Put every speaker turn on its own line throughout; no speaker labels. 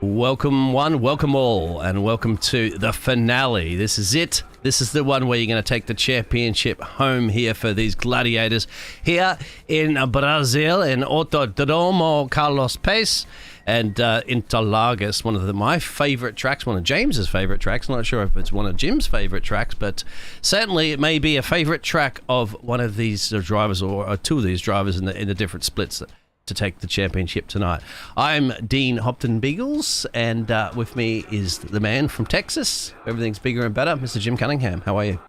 Welcome one, welcome all, and welcome to the finale. This is it. This is the one where you're going to take the championship home here for these gladiators here in Brazil, in Autódromo Carlos Pace and Interlagos, one of my favourite tracks, one of James's favourite tracks. I'm not sure if it's one of Jim's favourite tracks, but certainly it may be a favourite track of one of these drivers or two of these drivers in the different splits to take the championship tonight. I'm Dean Hopton Beagles, and with me is the man from Texas. Everything's bigger and better, Mr. Jim Cunningham. How are you?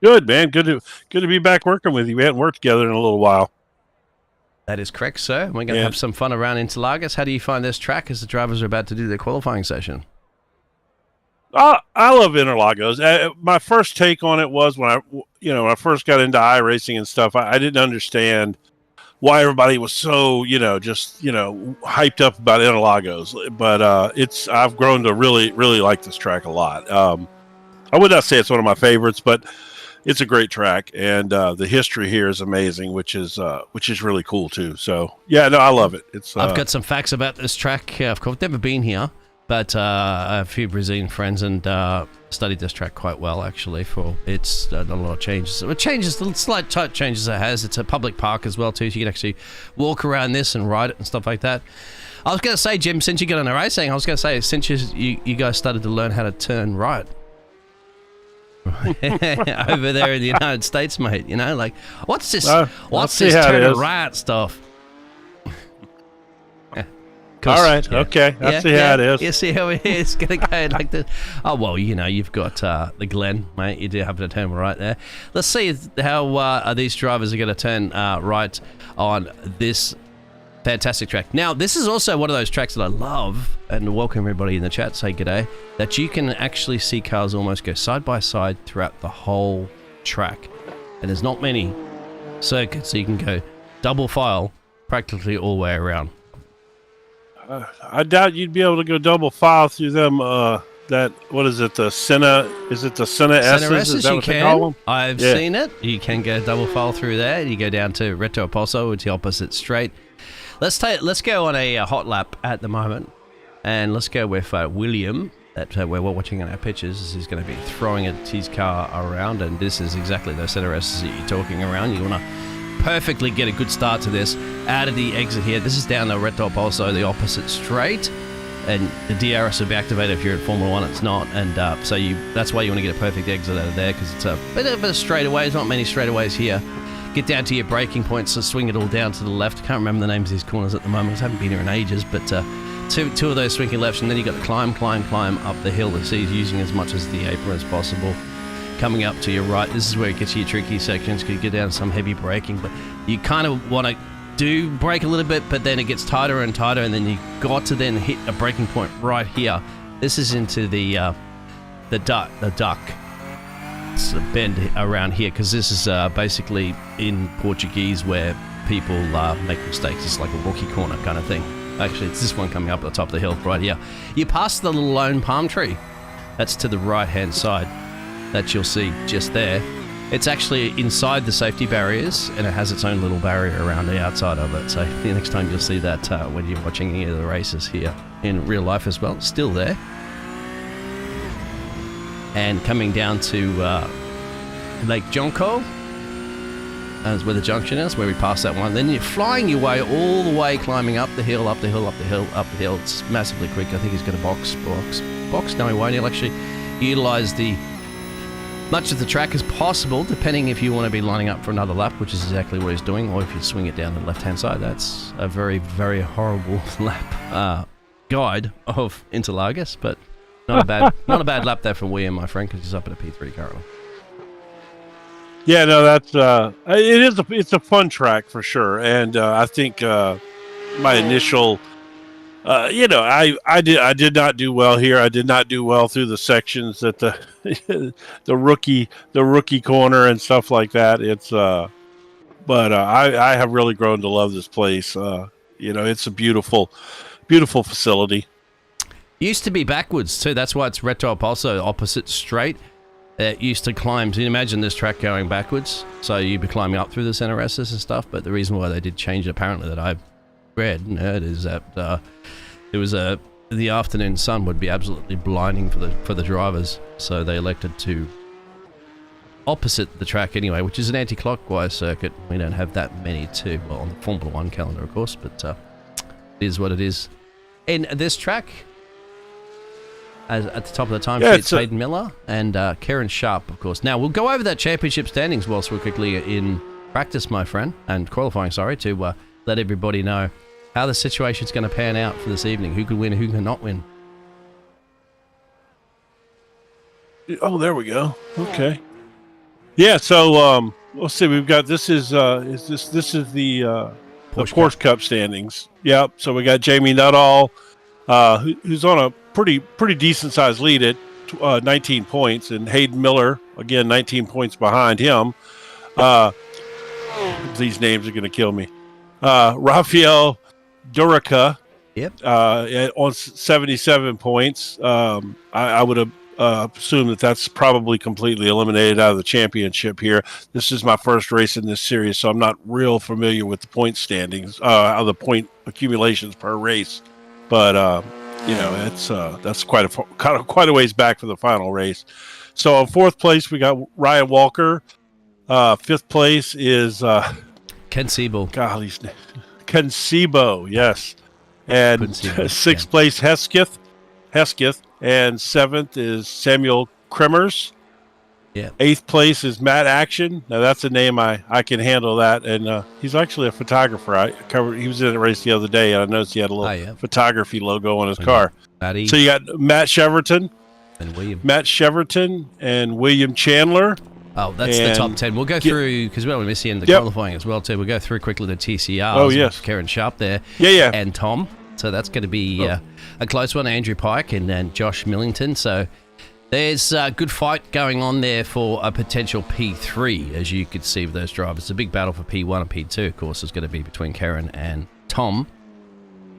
Good, man. Good to be back working with you. We hadn't worked together in a little while.
That is correct, sir. We're going to have some fun around Interlagos. How do you find this track as the drivers are about to do their qualifying session?
I love Interlagos. My first take on it was when I first got into iRacing and stuff. I didn't understand why everybody was so, hyped up about Interlagos. But I've grown to really, really like this track a lot. I would not say it's one of my favorites, but it's a great track, and the history here is amazing, which is really cool too. So yeah, no, I love it.
I've got some facts about this track. Of course, I've never been here, but I have a few Brazilian friends and studied this track quite well, actually. It's done a lot of changes. It changes, the slight changes it has. It's a public park as well too, so you can actually walk around this and ride it and stuff like that. I was going to say, Jim, since you got into racing, I was going to say, since you guys started to learn how to turn right over there in the United States, mate, what's this turn right stuff?
All right, yeah. Okay, I see how it is.
You see how it is going to go like this. Oh, well, you've got the Glen, mate. You do have to turn right there. Let's see how these drivers are going to turn right on this fantastic track. Now, this is also one of those tracks that I love, and welcome everybody in the chat, say g'day, that you can actually see cars almost go side by side throughout the whole track. And there's not many circuits, so you can go double file practically all the way around.
I doubt you'd be able to go double file through them. What is it? The Senna? Is it the Senna S's? Is that what they call them?
I've seen it. You can go double file through there. You go down to Reto Pozo, it's the opposite straight. Let's go on a hot lap at the moment, and let's go with William. That we're watching in our pictures. He's going to be throwing his car around, and this is exactly the Senna S's that you're talking around. You want to perfectly get a good start to this out of the exit here. This is down the Reto Pozo, the opposite straight, and the DRS will be activated if you're in Formula 1. It's not, and that's why you want to get a perfect exit out of there, because it's a bit of a straightaway. There's not many straightaways here. Get down to your braking points, so swing it all down to the left. Can't remember the names of these corners at the moment. I haven't been here in ages, but two of those swinging lefts, and then you got to climb up the hill. So he's using as much as the apron as possible. Coming up to your right, this is where it gets to your tricky sections. You get down some heavy braking, but you kind of want to brake a little bit, but then it gets tighter and tighter, and then you got to then hit a braking point right here. This is into the duck. It's a bend around here, because this is basically in Portuguese where people make mistakes. It's like a rookie corner kind of thing. Actually, it's this one coming up at the top of the hill right here. You pass the little lone palm tree. That's to the right-hand side that you'll see just there. It's actually inside the safety barriers, and it has its own little barrier around the outside of it. So the next time you'll see that when you're watching any of the races here in real life as well, it's still there. And coming down to Lake Jonco, that's where the junction is, where we pass that one. Then you're flying your way all the way, climbing up the hill, up the hill, up the hill, up the hill. It's massively quick. I think he's got a box. No, he won't. He'll actually utilize much of the track as possible, depending if you want to be lining up for another lap, which is exactly what he's doing, or if you swing it down the left-hand side. That's a very, very horrible lap guide of Interlagos, but not a bad lap there from William, my friend, because he's up at a P3 currently.
Yeah, no, that's it's a fun track for sure, and I think my initial. I did not do well here. I did not do well through the sections at the rookie corner and stuff like that. But I have really grown to love this place. It's a beautiful facility.
Used to be backwards too. That's why it's Reto Pozo, opposite straight. It used to climb. So you imagine this track going backwards. So you'd be climbing up through the center S's and stuff. But the reason why they did change it, apparently, that I've read and heard, is that it was a the afternoon sun would be absolutely blinding for the drivers, so they elected to opposite the track anyway, which is an anti-clockwise circuit. We don't have that many too, well, on the Formula 1 calendar, of course, but it is what it is. In this track, at the top of the time sheet, Hayden Miller and Karen Sharp, of course. Now, we'll go over that championship standings whilst we're quickly in practice, my friend, and qualifying, sorry, to let everybody know how the situation's going to pan out for this evening. Who could win, who can not win.
Oh, there we go. Okay. Yeah, so let's see. We've got this is the Porsche Cup standings. Yep. So we got Jamie Nuttall, who's on a pretty decent sized lead at 19 points, and Hayden Miller again 19 points behind him. These names are going to kill me. Rafael Durica,
yep,
on 77 points. I would have. Assume that's probably completely eliminated out of the championship here. This is my first race in this series, so I'm not real familiar with the point standings, the point accumulations per race. But that's quite a ways back for the final race. So in fourth place we got Ryan Walker. Fifth place is
Ken Siebel.
Golly, Ken Siebo, yes, and sixth place Hesketh. And seventh is Samuel Kremers.
Yeah.
Eighth place is Matt Action. Now that's a name I can handle that, and he's actually a photographer. He was in a race the other day, and I noticed he had a little photography logo on his car.
Matty.
So you got Matt Cheverton and William Chandler.
Oh, that's the top 10. We'll go through, because we're missing in the qualifying as well, too. We'll go through quickly the TCRs.
Oh, yes.
Karen Sharp there.
Yeah.
And Tom. So that's going to be a close one. Andrew Pike and Josh Millington. So there's a good fight going on there for a potential P3, as you could see with those drivers. The big battle for P1 and P2, of course, is going to be between Karen and Tom.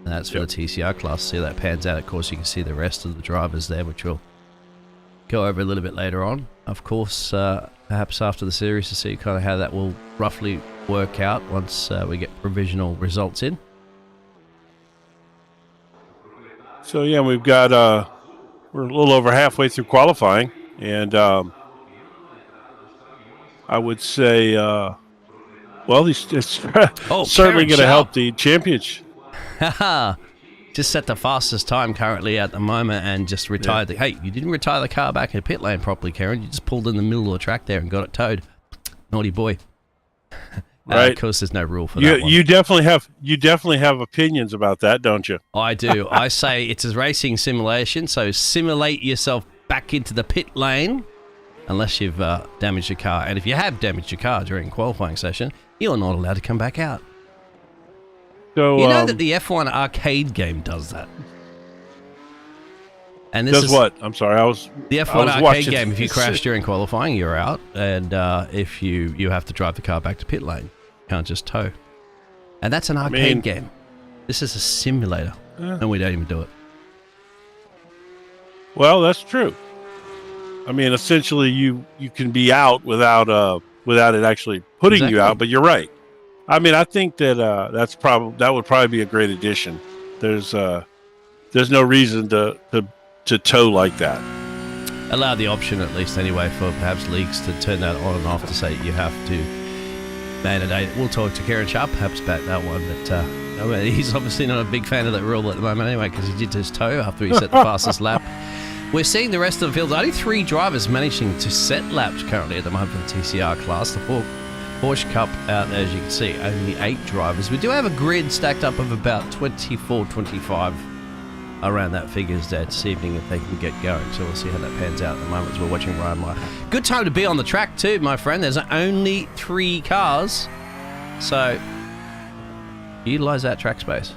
And that's for the TCR class. See how that pans out. Of course, you can see the rest of the drivers there, which we'll go over a little bit later on. Of course, perhaps after the series to see kind of how that will roughly work out once we get provisional results in.
So yeah, we've got we're a little over halfway through qualifying, and I would say, it's certainly going to help the championship.
Just set the fastest time currently at the moment, and just retired hey, you didn't retire the car back in pit lane properly, Karen. You just pulled in the middle of the track there and got it towed. Naughty boy.
Right.
Of course, there's no rule for that one.
You definitely have opinions about that, don't you?
I do. I say it's a racing simulation, so simulate yourself back into the pit lane, unless you've damaged your car. And if you have damaged your car during a qualifying session, you're not allowed to come back out.
So
you know that the F1 arcade game does that. And this
does what? I'm sorry,
the F1 arcade game. If you crash during qualifying, you're out, and if you have to drive the car back to pit lane, you can't just tow. And that's an arcade game. This is a simulator, and we don't even do it.
Well, that's true. I mean, essentially, you can be out without it actually putting you out. But you're right. I mean, I think that that would probably be a great addition. There's no reason to tow like that.
Allow the option, at least anyway, for perhaps leagues to turn that on and off to say you have to mandate. We'll talk to Karen Sharp perhaps about that one, but he's obviously not a big fan of that rule at the moment anyway, because he did his tow after he set the fastest lap. We're seeing the rest of the field. Only 3 drivers managing to set laps currently at the moment for the TCR class. The Porsche Cup out there, as you can see, only 8 drivers. We do have a grid stacked up of about 24, 25 around that figures there this evening if they can get going. So we'll see how that pans out at the moment as we're watching Ryan Meyer. Good time to be on the track too, my friend. There's only 3 cars, so utilize that track space.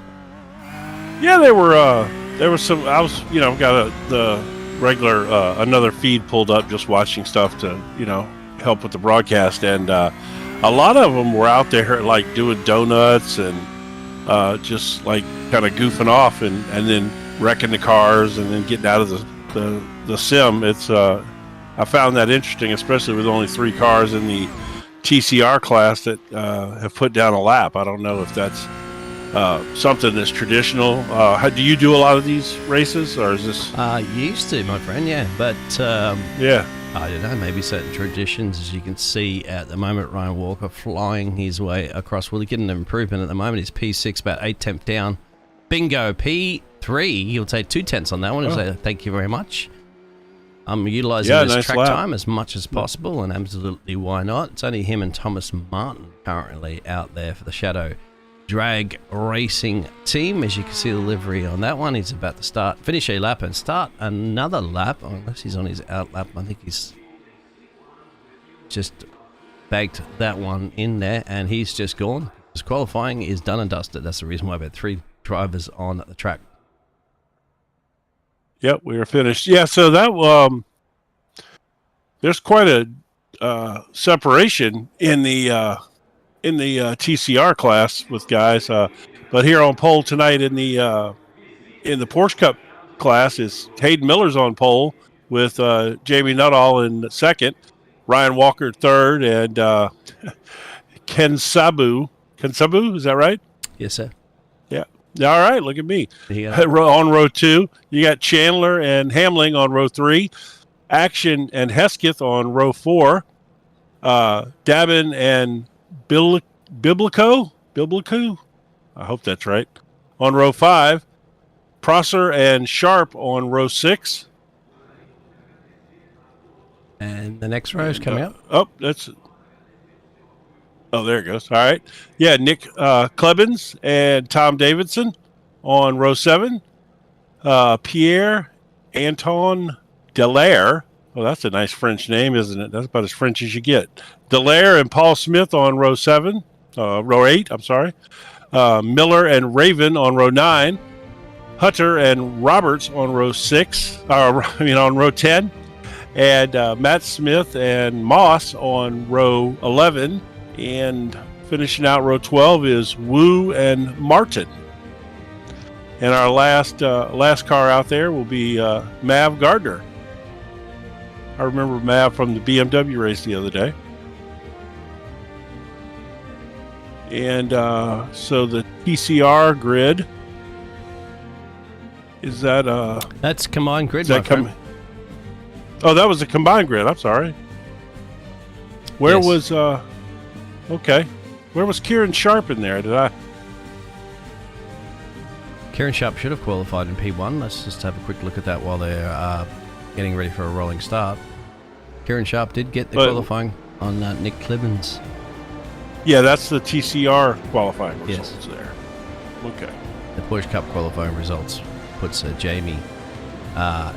Yeah, there were some. I was, got the regular another feed pulled up, just watching stuff to help with the broadcast, and a lot of them were out there like doing donuts and just like kind of goofing off and then wrecking the cars and then getting out of the sim. It's I found that interesting, especially with only 3 cars in the TCR class that have put down a lap. I don't know if that's something that's traditional. Do you do a lot of these races, or is this?
Used to, my friend, yeah. But
Yeah.
I don't know, maybe certain traditions, as you can see at the moment, Ryan Walker flying his way across. Well, he's getting an improvement at the moment. He's P6, about 8/10 down. Bingo, P3. He'll take 2/10 on that one. He'll say, thank you very much. I'm utilising this
nice
track
lap.
time as much as possible, and absolutely why not? It's only him and Thomas Martin currently out there for the Shadow Drag Racing team. As you can see the livery on that one, he's about to finish a lap and start another lap, unless he's on his out lap. I think he's just bagged that one in there, and he's just gone. His qualifying is done and dusted. That's the reason why we had 3 drivers on the track.
Yep, we are finished. Yeah, so that there's quite a separation in the TCR class with guys. But here on pole tonight in the Porsche Cup class is Hayden Miller's on pole with Jamie Nuttall in second, Ryan Walker third, and Ken Sabu, is that right?
Yes, sir.
Yeah. All right, look at me.
Yeah.
On row 2, you got Chandler and Hamling on row 3, Action and Hesketh on row 4, Dabin and Biblico, I hope that's right, on row 5, Prosser and Sharp on row 6.
And the next row is coming up.
There it goes. All right. Yeah, Nick Klebens and Tom Davidson on row 7. Pierre Anton Delaire. Oh, that's a nice French name, isn't it? That's about as French as you get. Delaire and Paul Smith on row 8, I'm sorry. Miller and Raven on row 9. Hutter and Roberts on row on row 10. And Matt Smith and Moss on row 11. And finishing out row 12 is Wu and Martin. And our last car out there will be Mav Gardner. I remember Mav from the BMW race the other day. And so the TCR grid, is that...
That's combined grid,
my friend. Oh, that was a combined grid. I'm sorry. Where was... Okay. Where was Kieran Sharp in there?
Kieran Sharp should have qualified in P1. Let's just have a quick look at that while they're getting ready for a rolling start. Kieran Sharp did get the qualifying on Nick Klebens.
Yeah, that's the TCR qualifying results there. Okay.
The Porsche Cup qualifying results puts Hayden.
Yeah,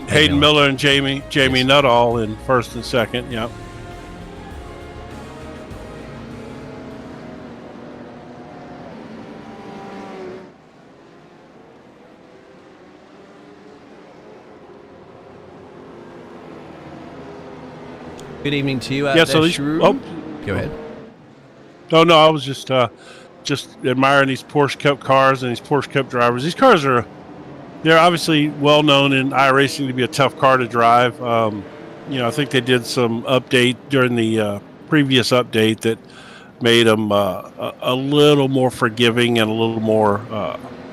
Hayden Miller and Jamie Nuttall in first and second. Yep.
Good evening to you out there, Shrew. Go ahead.
Oh, no, I was just admiring these Porsche Cup cars and these Porsche Cup drivers. These cars they're obviously well known in iRacing to be a tough car to drive. I think they did some update during the previous update that made them a little more forgiving and a little more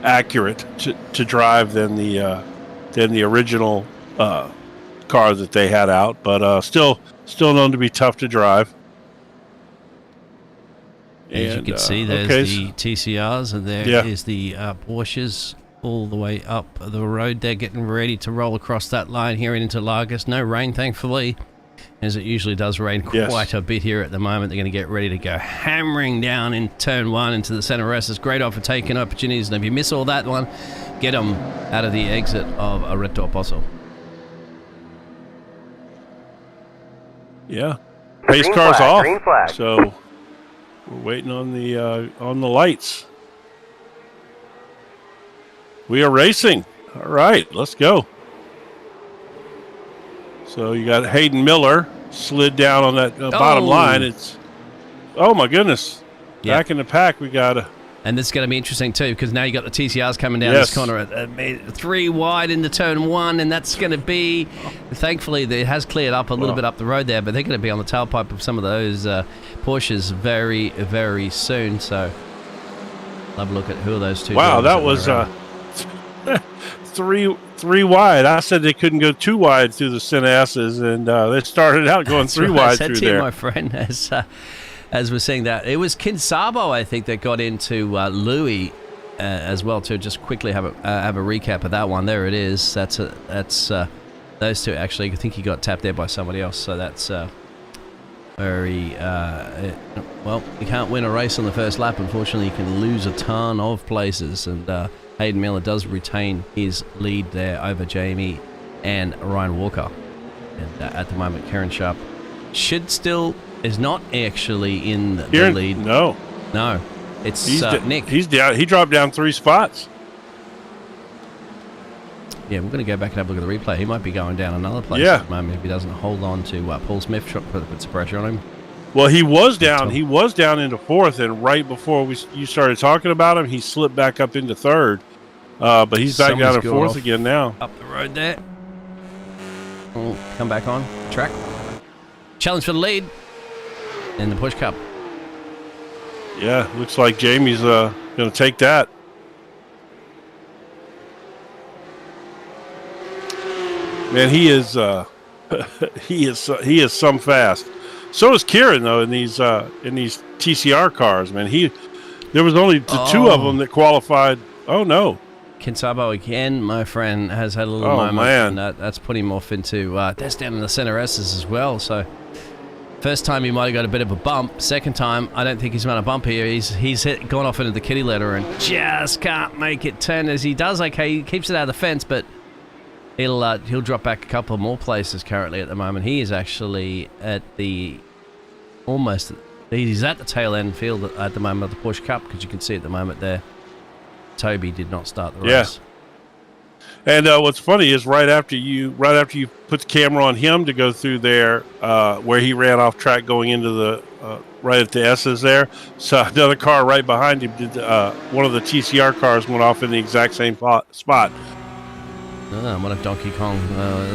accurate to drive than the original car that they had out, but still known to be tough to drive.
As you can see, there's the TCRs, and there is the Porsches all the way up the road. They're getting ready to roll across that line here into Lagos. No rain, thankfully, as it usually does rain quite a bit here at the moment. They're going to get ready to go hammering down in turn 1 into the center rest. It's great off for taking opportunities, and if you miss all that one, get them out of the exit of Reto Pozo.
Yeah, pace car's off. So we're waiting on the lights. We are racing. All right, let's go. So you got Hayden Miller slid down on that bottom line. Oh my goodness! Back in the pack, we got
And this is going to be interesting too, because now you got the TCRs coming down this corner at 3 wide into turn 1, and that's going to be, thankfully, it has cleared up a little bit up the road there, but they're going to be on the tailpipe of some of those Porsches very, very soon. So Have a look at who are those two.
Wow, that
drivers
was three wide. I said they couldn't go too wide through the Cine S's, and they started out going
That's
three
right. I
wide
said
through
to you,
there.
my friend, as we're saying that, it was Kinsabo, I think, that got into Louis as well. To just quickly have a recap of that one. There it is. That's those two actually. I think he got tapped there by somebody else. So that's very well. You can't win a race on the first lap. Unfortunately, you can lose a ton of places, and Hayden Miller does retain his lead there over Jamie and Ryan Walker. And at the moment, Kieran Sharp is not actually in the lead.
No,
it's Nick.
He's down. He dropped down 3 spots.
Yeah, we're going to go back and have a look at the replay. He might be going down another place at the moment if he doesn't hold on to Paul Smith. Put some pressure on him.
Well, he was down. He was down into 4th, and right before you started talking about him, he slipped back up into 3rd. But he's back down in 4th again now.
Up the road there. Oh, come back on track. Challenge for the lead in the Push Cup.
Yeah, looks like Jamie's going to take that. Man, he is he is some fast. So is Kieran though in these TCR cars. Man, there was only the 2 of them that qualified. Oh no,
Kinsabo again, my friend, has had a little moment.
Man.
And that's put him off into that's down in the center S's as well. So first time he might have got a bit of a bump. Second time, I don't think he's going to bump here. He's gone off into the kitty litter and just can't make it turn as he does. Okay, he keeps it out of the fence, but he'll drop back a couple more places currently at the moment. He is actually at he's at the tail end field at the moment of the Push Cup, because you can see at the moment there, Toby did not start the race.
And what's funny is right after you put the camera on him to go through there, where he ran off track going into the right at the S's there, so another car right behind him did. One of the TCR cars went off in the exact same spot.
What if Donkey Kong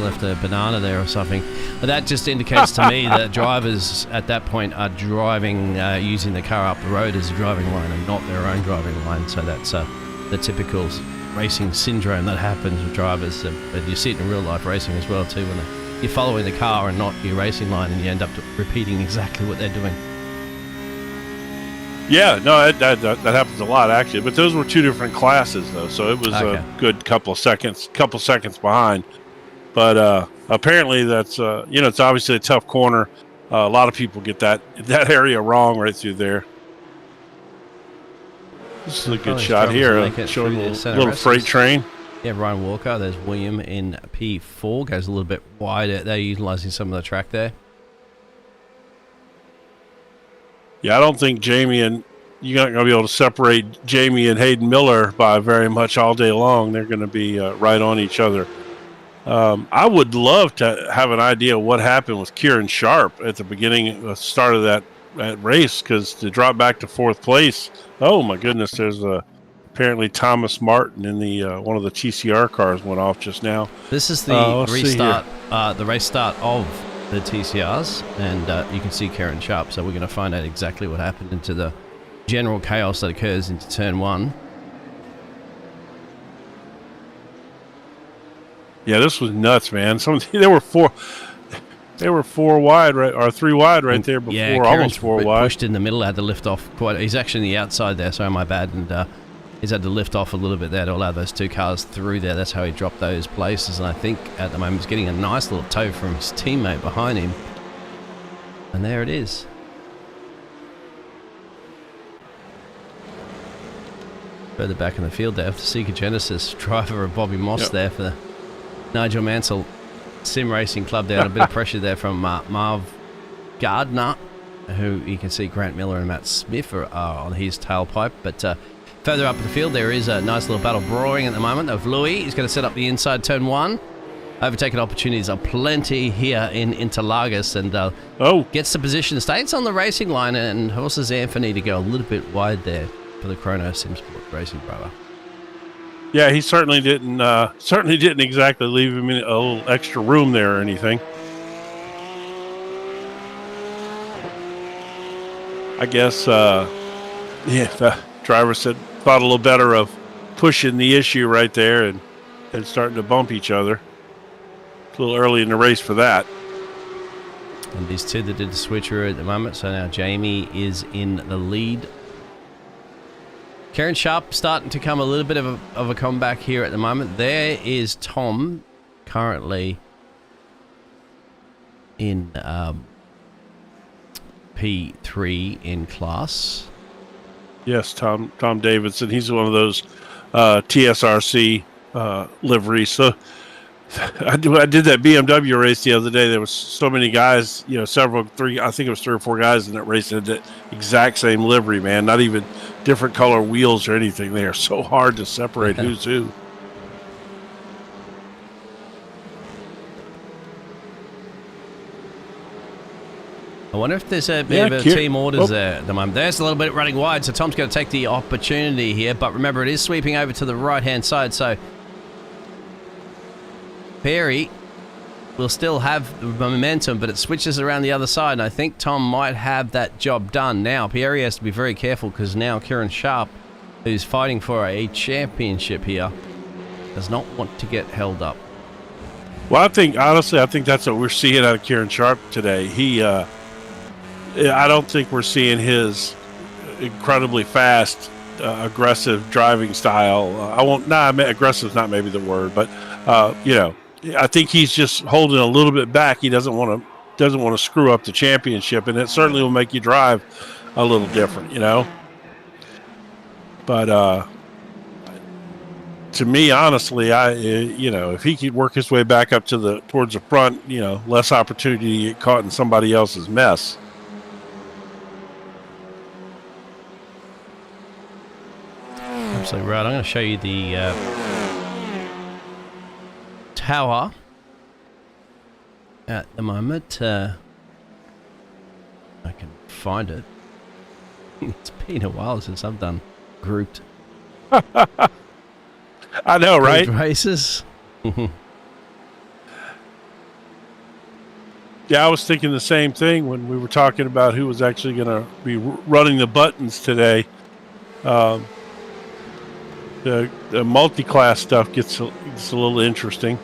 left a banana there or something? But that just indicates to me that drivers at that point are driving, using the car up the road as a driving line and not their own driving line. So that's the typical racing syndrome that happens with drivers. But you see it in real life racing as well too, when you're following the car and not your racing line, and you end up repeating exactly what they're doing.
Yeah, no, that happens a lot actually. But those were 2 different classes though, so it was a good couple seconds behind. But apparently that's it's obviously a tough corner. A lot of people get that area wrong right through there. This is a good shot here, showing a little freight train.
Yeah, Ryan Walker. There's William in P4. Goes a little bit wider. They're utilising some of the track there.
Yeah, I don't think you're not going to be able to separate Jamie and Hayden Miller by very much all day long. They're going to be right on each other. I would love to have an idea what happened with Kieran Sharp at the beginning, start of that race, because to drop back to 4th place, oh my goodness, there's apparently Thomas Martin in the one of the TCR cars went off just now.
This is the restart, the race start of the TCRs, and you can see Kieran Sharp. So we're going to find out exactly what happened into the general chaos that occurs into turn 1.
Yeah, this was nuts, man. There were 4 wide, right, or 3 wide right there before,
yeah,
almost 4 wide.
Pushed in the middle, had to lift off quite. He's actually on the outside there, so my bad, and he's had to lift off a little bit there to allow those 2 cars through there. That's how he dropped those places, and I think at the moment he's getting a nice little tow from his teammate behind him. And there it is. Further back in the field there, the Sega Genesis driver of Bobby Moss there for the Nigel Mansell Sim Racing Club there. A bit of pressure there from Marv Gardner, who you can see Grant Miller and Matt Smith are on his tailpipe. But further up the field, there is a nice little battle brewing at the moment of Louis. He's going to set up the inside turn 1. Overtaking opportunities are plenty here in Interlagos, and gets the position, stays on the racing line, and horses Anthony to go a little bit wide there for the Chrono Simsport racing driver.
Yeah, he certainly didn't exactly leave him in a little extra room there or anything. I guess, the driver said, thought a little better of pushing the issue right there and starting to bump each other. It's a little early in the race for that.
And these two that did the switcheroo at the moment. So now Jamie is in the lead. Kieran Sharp starting to come a little bit of a comeback here at the moment. There is Tom, currently in P3 in class.
Yes, Tom Davidson. He's one of those TSRC liveries. So I did that BMW race the other day. There was so many guys, I think it was 3 or 4 guys in that race that had the exact same livery, man. Not even different color wheels or anything. They are so hard to separate who's who.
I wonder if there's a bit of team orders there at the moment. There's a little bit running wide, so Tom's going to take the opportunity here. But remember, it is sweeping over to the right-hand side, so Perry will still have the momentum, but it switches around the other side, and I think Tom might have that job done. Now, Perry has to be very careful because now Kieran Sharp, who's fighting for a championship here, does not want to get held up.
Well, I think that's what we're seeing out of Kieran Sharp today. I don't think we're seeing his incredibly fast, aggressive driving style. Aggressive is not maybe the word, but I think he's just holding a little bit back. He doesn't want to screw up the championship, and it certainly will make you drive a little different, But to me, honestly, if he could work his way back up towards the front, less opportunity to get caught in somebody else's mess.
Absolutely right. I'm going to show you the tower at the moment. I can find it. It's been a while since I've done grouped.
I know, right?
Races.
Yeah, I was thinking the same thing when we were talking about who was actually going to be running the buttons today. The multi-class stuff gets a little interesting.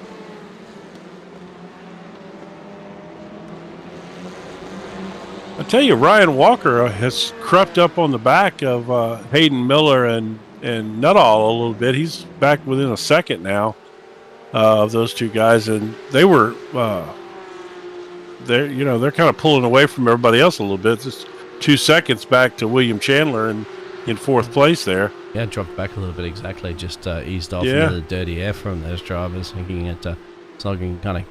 I tell you, Ryan Walker has crept up on the back of Hayden Miller and Nuttall a little bit. He's back within a second now of those two guys, and they were they're kind of pulling away from everybody else a little bit. Just 2 seconds back to William Chandler in 4th place there.
Yeah, dropped back a little bit exactly. Just eased off into the dirty air from those drivers, thinking it so I can kind of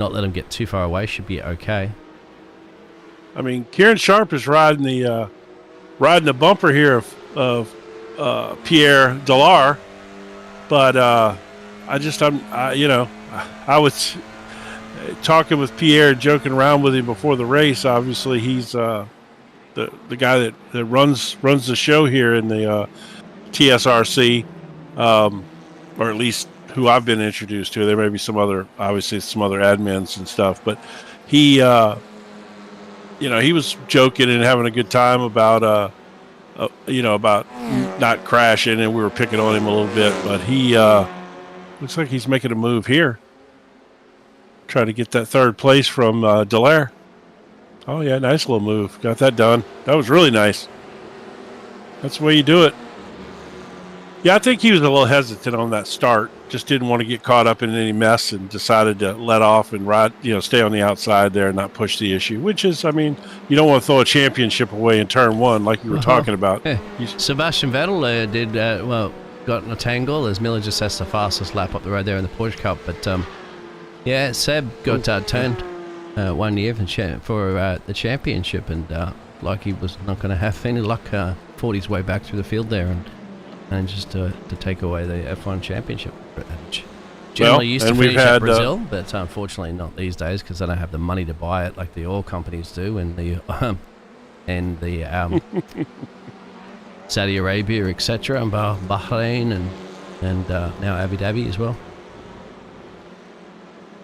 not let them get too far away. Should be okay.
I mean, Kieran Sharp is riding the bumper here of Pierre Delar, but I was talking with Pierre, joking around with him before the race. Obviously, he's the guy that runs the show here in the TSRC, or at least who I've been introduced to. There may be some other admins and stuff, but he was joking and having a good time about not crashing, and we were picking on him a little bit, but he looks like he's making a move here, trying to get that 3rd place from Dallaire. Oh yeah, nice little move. Got that done. That was really nice. That's the way you do it. Yeah, I think he was a little hesitant on that start. Just didn't want to get caught up in any mess and decided to let off and ride, stay on the outside there and not push the issue, which is, I mean, you don't want to throw a championship away in turn 1 like you were talking about.
Yeah. Sebastian Vettel got in a tangle as Miller just has the fastest lap up the road there in the Porsche Cup. But, Seb got turned 1 year for the championship, and like he was not going to have any luck, fought his way back through the field there and just to take away the F1 championship. Generally used to finish at Brazil, but unfortunately not these days because they don't have the money to buy it like the oil companies do, and the Saudi Arabia, etc., and Bahrain, and now Abu Dhabi as well.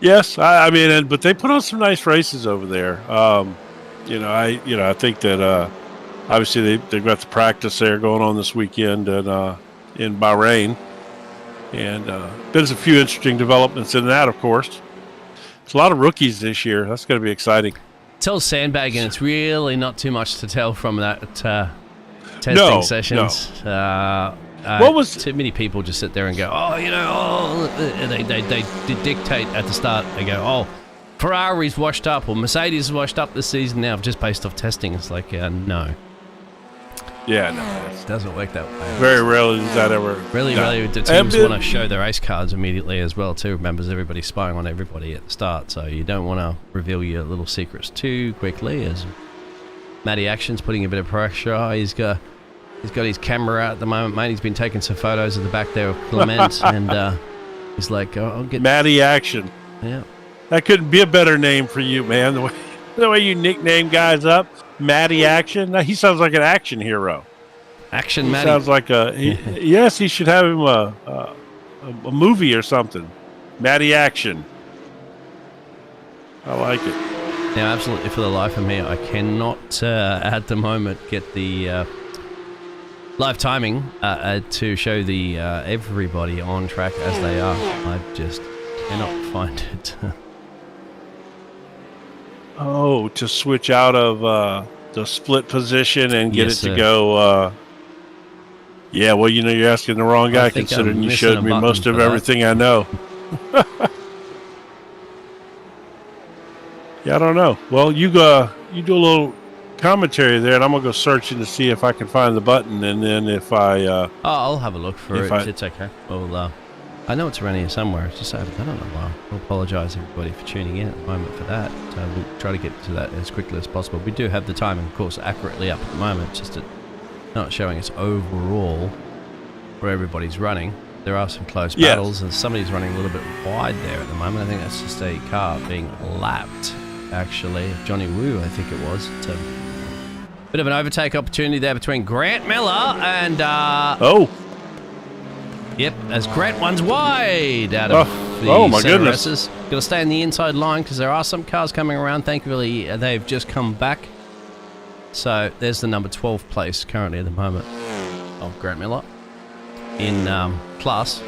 Yes, I mean, but they put on some nice races over there. I think that obviously they've got the practice there going on this weekend in Bahrain, and there's a few interesting developments in that, of course. There's a lot of rookies this year. That's going to be exciting.
Tell sandbagging, it's really not too much to tell from that testing sessions.
No.
What was too many people just sit there and go, they dictate at the start. They go, oh, Ferrari's washed up or Mercedes is washed up this season now just based off testing. It's like, no.
Yeah, no.
It doesn't work that way.
Very rarely does that ever.
Really, the teams want to show their race cards immediately as well, too. Remember, everybody's spying on everybody at the start, so you don't want to reveal your little secrets too quickly. As Matty Action's putting a bit of pressure. He's got his camera out at the moment, mate. He's been taking some photos of the back there of Clement, and he's like, I'll get...
Matty Action.
Yeah.
That couldn't be a better name for you, man. The way you nickname guys up. Matty Action. Now, he sounds like an action hero.
Action Matty.
Sounds like yes, he should have him a movie or something. Matty Action. I like it.
Now, absolutely, for the life of me, I cannot at the moment get the live timing to show the everybody on track as they are. I just cannot find it.
Oh, to switch out of the split position and get it to go. Yeah, well, you're asking the wrong guy, considering you showed me most of everything I know. Yeah, I don't know. Well, you do a little commentary there, and I'm gonna go searching to see if I can find the button, and then if I
I'll have a look for it. It's okay. Well, I know it's around here somewhere. It's just I don't know why. I apologise everybody for tuning in at the moment for that. We'll try to get to that as quickly as possible. We do have the timing, of course, accurately up at the moment, just not showing us overall where everybody's running. There are some close battles, and somebody's running a little bit wide there at the moment. I think that's just a car being lapped, actually. Johnny Woo, I think it was. It's a bit of an overtake opportunity there between Grant Miller and... Yep, as Grant one's wide out of the CRSs. Got to stay on the inside line because there are some cars coming around. Thankfully, they've just come back. So there's the number 12 place currently at the moment of Grant Miller in class.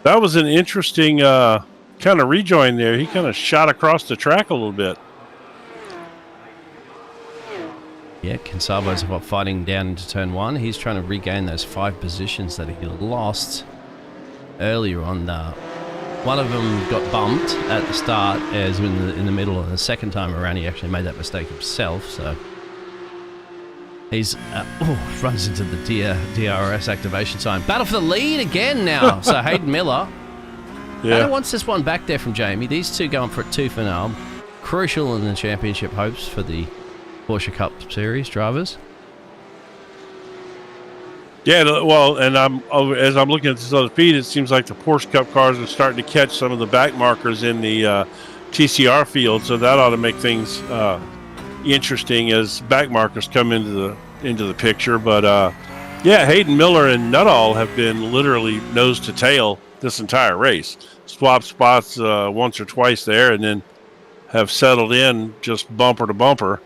That was an interesting kind of rejoin there. He kind of shot across the track a little bit.
Yeah, Consalvo's fighting down into turn one. He's trying to regain those 5 positions that he lost earlier on. One of them got bumped at the start, as in the middle, and the second time around he actually made that mistake himself. So he's runs into the DRS activation sign. Battle for the lead again now. So Hayden Miller. Yeah. Wants this one back there from Jamie. These two going for it tooth and nail. Crucial in the championship hopes for the Porsche Cup Series drivers.
Yeah, well, and as I'm looking at this other feed, it seems like the Porsche Cup cars are starting to catch some of the back markers in the TCR field, so that ought to make things interesting as back markers come into the picture. But yeah, Hayden Miller and Nuttall have been literally nose to tail this entire race. Swapped spots once or twice there, and then have settled in just bumper to bumper.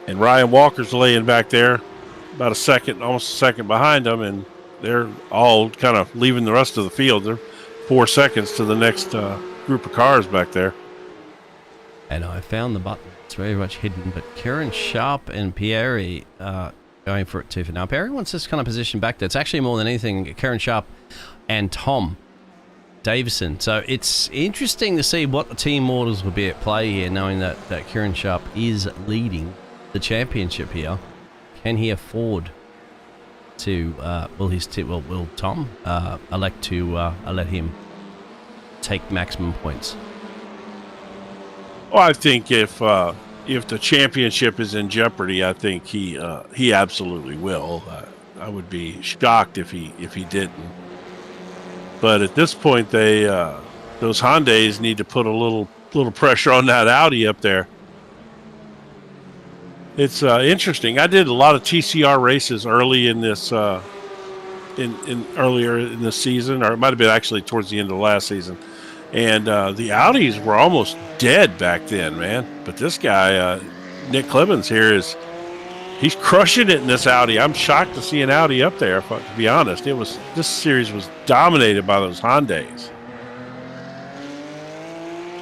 And Ryan Walker's laying back there about almost a second behind them, and they're all kind of leaving the rest of the field. They're 4 seconds to the next group of cars back there.
And I found the button. It's very much hidden, but Kieran Sharp and Pierre going for it too. For now, Pierre wants this kind of position back there. It's actually more than anything Kieran Sharp and Tom Davison. So it's interesting to see what the team orders will be at play here, knowing that Kieran Sharp is leading the championship here. Can he afford to will Tom elect to let him take maximum points?
Well, I think if the championship is in jeopardy, I think he absolutely will. I would be shocked if he didn't. But at this point, those Hyundais need to put a little pressure on that Audi up there. It's interesting. I did a lot of TCR races early in this earlier in the season, or it might have been actually towards the end of last season. And the Audis were almost dead back then, man. But this guy, Nick Clemens here he's crushing it in this Audi. I'm shocked to see an Audi up there, to be honest. This series was dominated by those Hondas.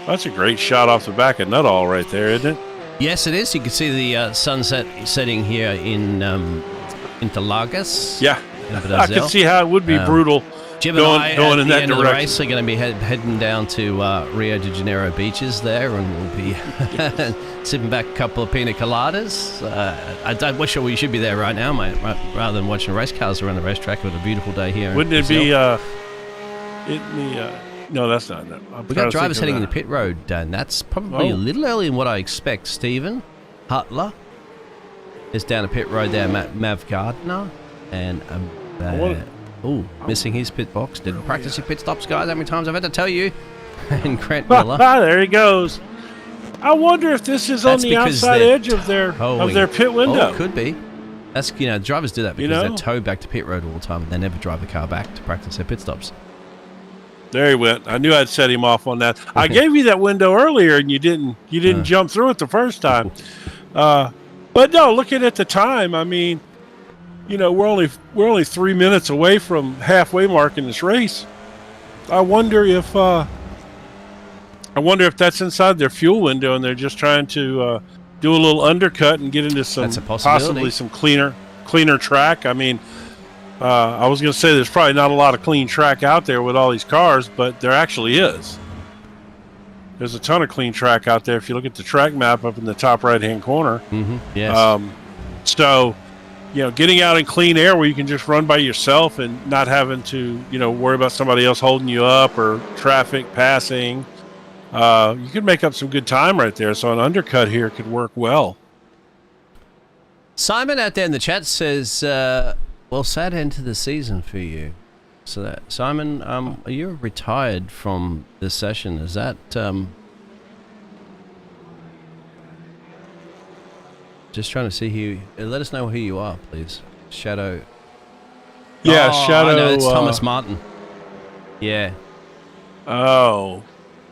That's a great shot off the back of Nuttall right there, isn't it?
Yes, it is. You can see the sunset setting here in Interlagos.
Yeah, I can see how it would be brutal.
Jim
going
and I,
in that
end of the
direction.
race, are going to be heading down to Rio de Janeiro beaches there, and we'll be sipping back a couple of pina coladas. I wish we should be there right now, mate, rather than watching race cars around the racetrack. It was a beautiful day here.
Wouldn't it be no, that's not.
We got drivers heading in the pit road, and that's probably a little early than what I expect. Stephen Hutler is down the pit road there. Mav Gardner and missing his pit box. Didn't practice your pit stops, guys. How many times I've had to tell you? And Grant Miller.
There he goes. I wonder if this is on the outside edge of their pit window.
Oh, it could be. That's drivers do that because they tow back to pit road all the time and they never drive the car back to practice their pit stops.
There he went. I knew I'd set him off on that. I gave you that window earlier and you didn't jump through it the first time. But no, looking at the time, I mean, we're only 3 minutes away from halfway mark in this race. I wonder if that's inside their fuel window and they're just trying to do a little undercut and get into some possibly some cleaner track. I mean, I was going to say there's probably not a lot of clean track out there with all these cars, but there actually is. There's a ton of clean track out there if you look at the track map up in the top right-hand corner.
Mm-hmm. Yes.
So, getting out in clean air where you can just run by yourself and not having to, worry about somebody else holding you up or traffic passing, you could make up some good time right there. So an undercut here could work well.
Simon out there in the chat says, well, sad end to the season for you. So that Simon, are you retired from this session? Is that just trying to see who? Let us know who you are, please. Shadow.
Yeah, Shadow.
I know, it's Thomas Martin. Yeah.
Oh,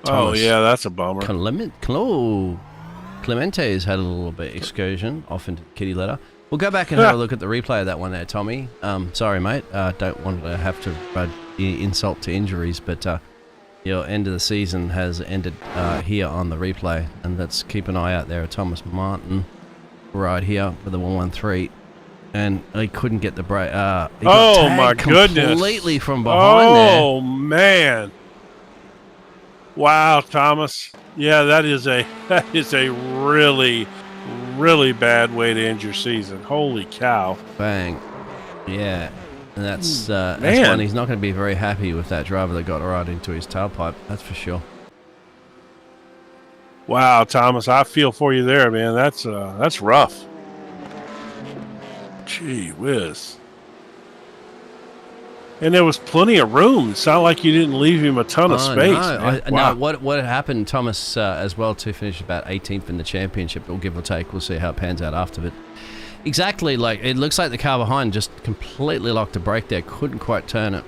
Thomas.
Yeah, that's a bummer.
Clemente's had a little bit excursion off into Kitty Letter. We'll go back and have a look at the replay of that one there, Tommy. Sorry, mate. Don't want to have to insult to injuries, but your end of the season has ended here on the replay. And let's keep an eye out there at Thomas Martin right here with the 113. And he couldn't get the brake.
My goodness.
Completely from behind there.
Oh, man. Wow, Thomas. Yeah, that is a really, really bad way to end your season. Holy cow.
Bang. Yeah. And that's one. He's not going to be very happy with that driver that got right into his tailpipe. That's for sure.
Wow, Thomas, I feel for you there, man. That's rough. Gee whiz. And there was plenty of room. It's not like you didn't leave him a ton of space.
No, what happened, Thomas, as well, to finish about 18th in the championship, or give or take. We'll see how it pans out after. But exactly, it looks like the car behind just completely locked a brake there. Couldn't quite turn it.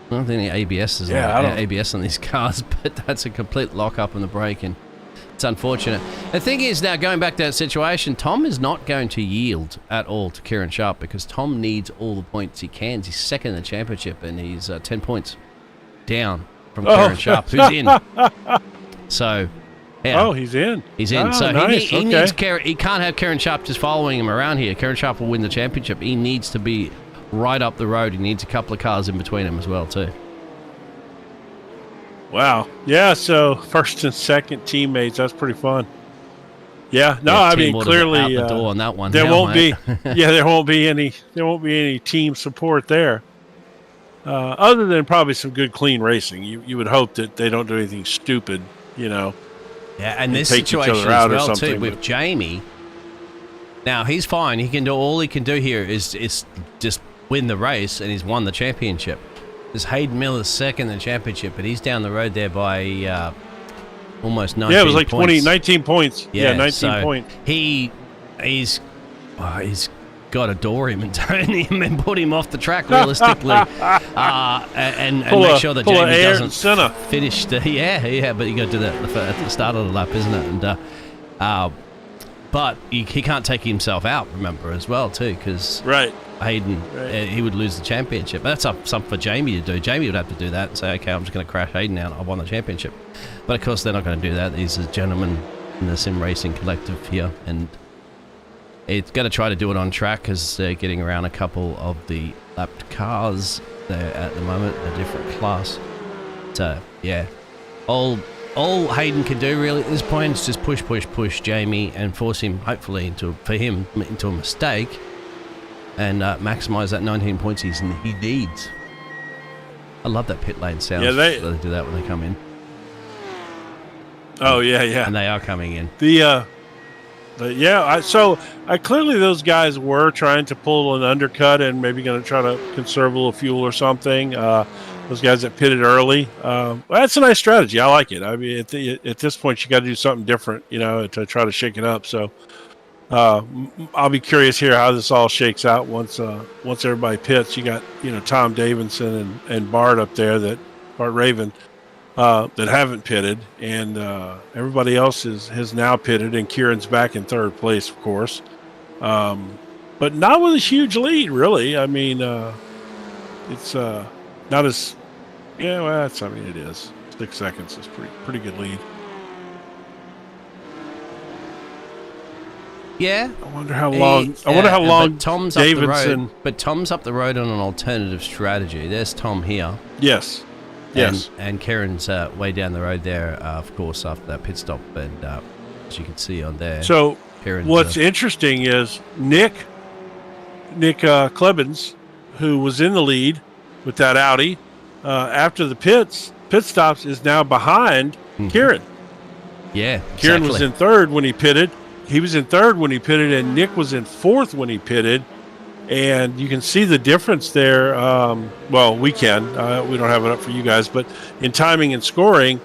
I don't think the ABS is ABS on these cars, but that's a complete lock up on the brake, and it's unfortunate. The thing is, now going back to that situation, Tom is not going to yield at all to Kieran Sharp because Tom needs all the points he can. He's second in the championship, and he's 10 points down from Kieran Sharp, who's in. So, yeah.
Oh, he's in.
He's in. So
nice.
he needs he can't have Kieran Sharp just following him around here. Kieran Sharp will win the championship. He needs to be right up the road. He needs a couple of cars in between him as well, too.
Wow. Yeah, so first and second teammates, that's pretty fun. Yeah, no, I mean clearly
out the door on that one.
There won't be there won't be any team support there. Other than probably some good clean racing. You would hope that they don't do anything stupid, Yeah,
and this situation as well too with Jamie. Now he's fine. He can do all he can do here is just win the race, and he's won the championship. There's Hayden Miller's second in the championship, but he's down the road there by almost 19 points.
Yeah, it was like 19 points. Yeah, 19 points.
He's got to door him and turn him and put him off the track realistically, and make sure that Jamie doesn't finish. But you got to do that at the start of the lap, isn't it? And but he can't take himself out, remember, as well, too, because
Right.
Hayden, he would lose the championship. That's something for Jamie to do. Jamie would have to do that and say, okay, I'm just going to crash Hayden out. I won the championship. But, of course, they're not going to do that. These are gentlemen in the sim racing collective here, and it's going to try to do it on track because they're getting around a couple of the lapped cars there at the moment, a different class. So, yeah, all Hayden can do really at this point is just push Jamie and force him, hopefully, into a mistake and maximise that 19 points he needs. I love that pit lane sound.
Yeah, they
do that when they come in.
Oh, yeah.
And they are coming in.
Clearly those guys were trying to pull an undercut and maybe going to try to conserve a little fuel or something. Those guys that pitted early. That's a nice strategy. I like it. I mean, at this point, you got to do something different, to try to shake it up. So I'll be curious here how this all shakes out once everybody pits. You got, Tom Davidson and Bart up there, Bart Raven, that haven't pitted, and everybody else has now pitted, and Kieran's back in third place, of course. But not with a huge lead, really. I mean, it's not as it is. 6 seconds is pretty good lead.
Yeah.
I wonder how long
Tom's
Davidson.
Up the road, but Tom's up the road on an alternative strategy. There's Tom here.
Yes.
And Karen's way down the road there, of course, after that pit stop, and as you can see on there.
So
Karen's,
what's interesting is Nick Klebens, who was in the lead with that Audi, after the pit stops, is now behind Kieran.
Yeah,
Kieran was in third when he pitted. He was in third when he pitted, and Nick was in fourth when he pitted. And you can see the difference there. We can. We don't have it up for you guys, but in timing and scoring,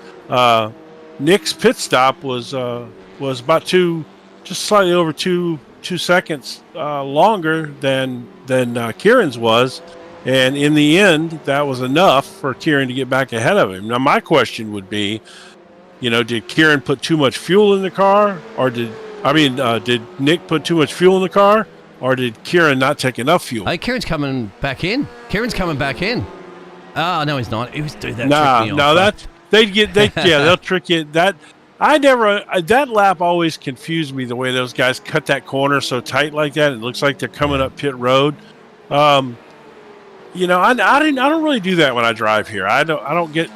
Nick's pit stop was about just slightly over two seconds longer than Kieran's was. And in the end, that was enough for Kieran to get back ahead of him. Now, my question would be, did Kieran put too much fuel in the car, or did Nick put too much fuel in the car? Or did Kieran not take enough fuel?
Hey, Kieran's coming back in. Oh, no, he's not. He was doing that.
They'll trick you. That lap always confused me, the way those guys cut that corner so tight like that. It looks like they're coming up pit road. I don't really do that when I drive here. I don't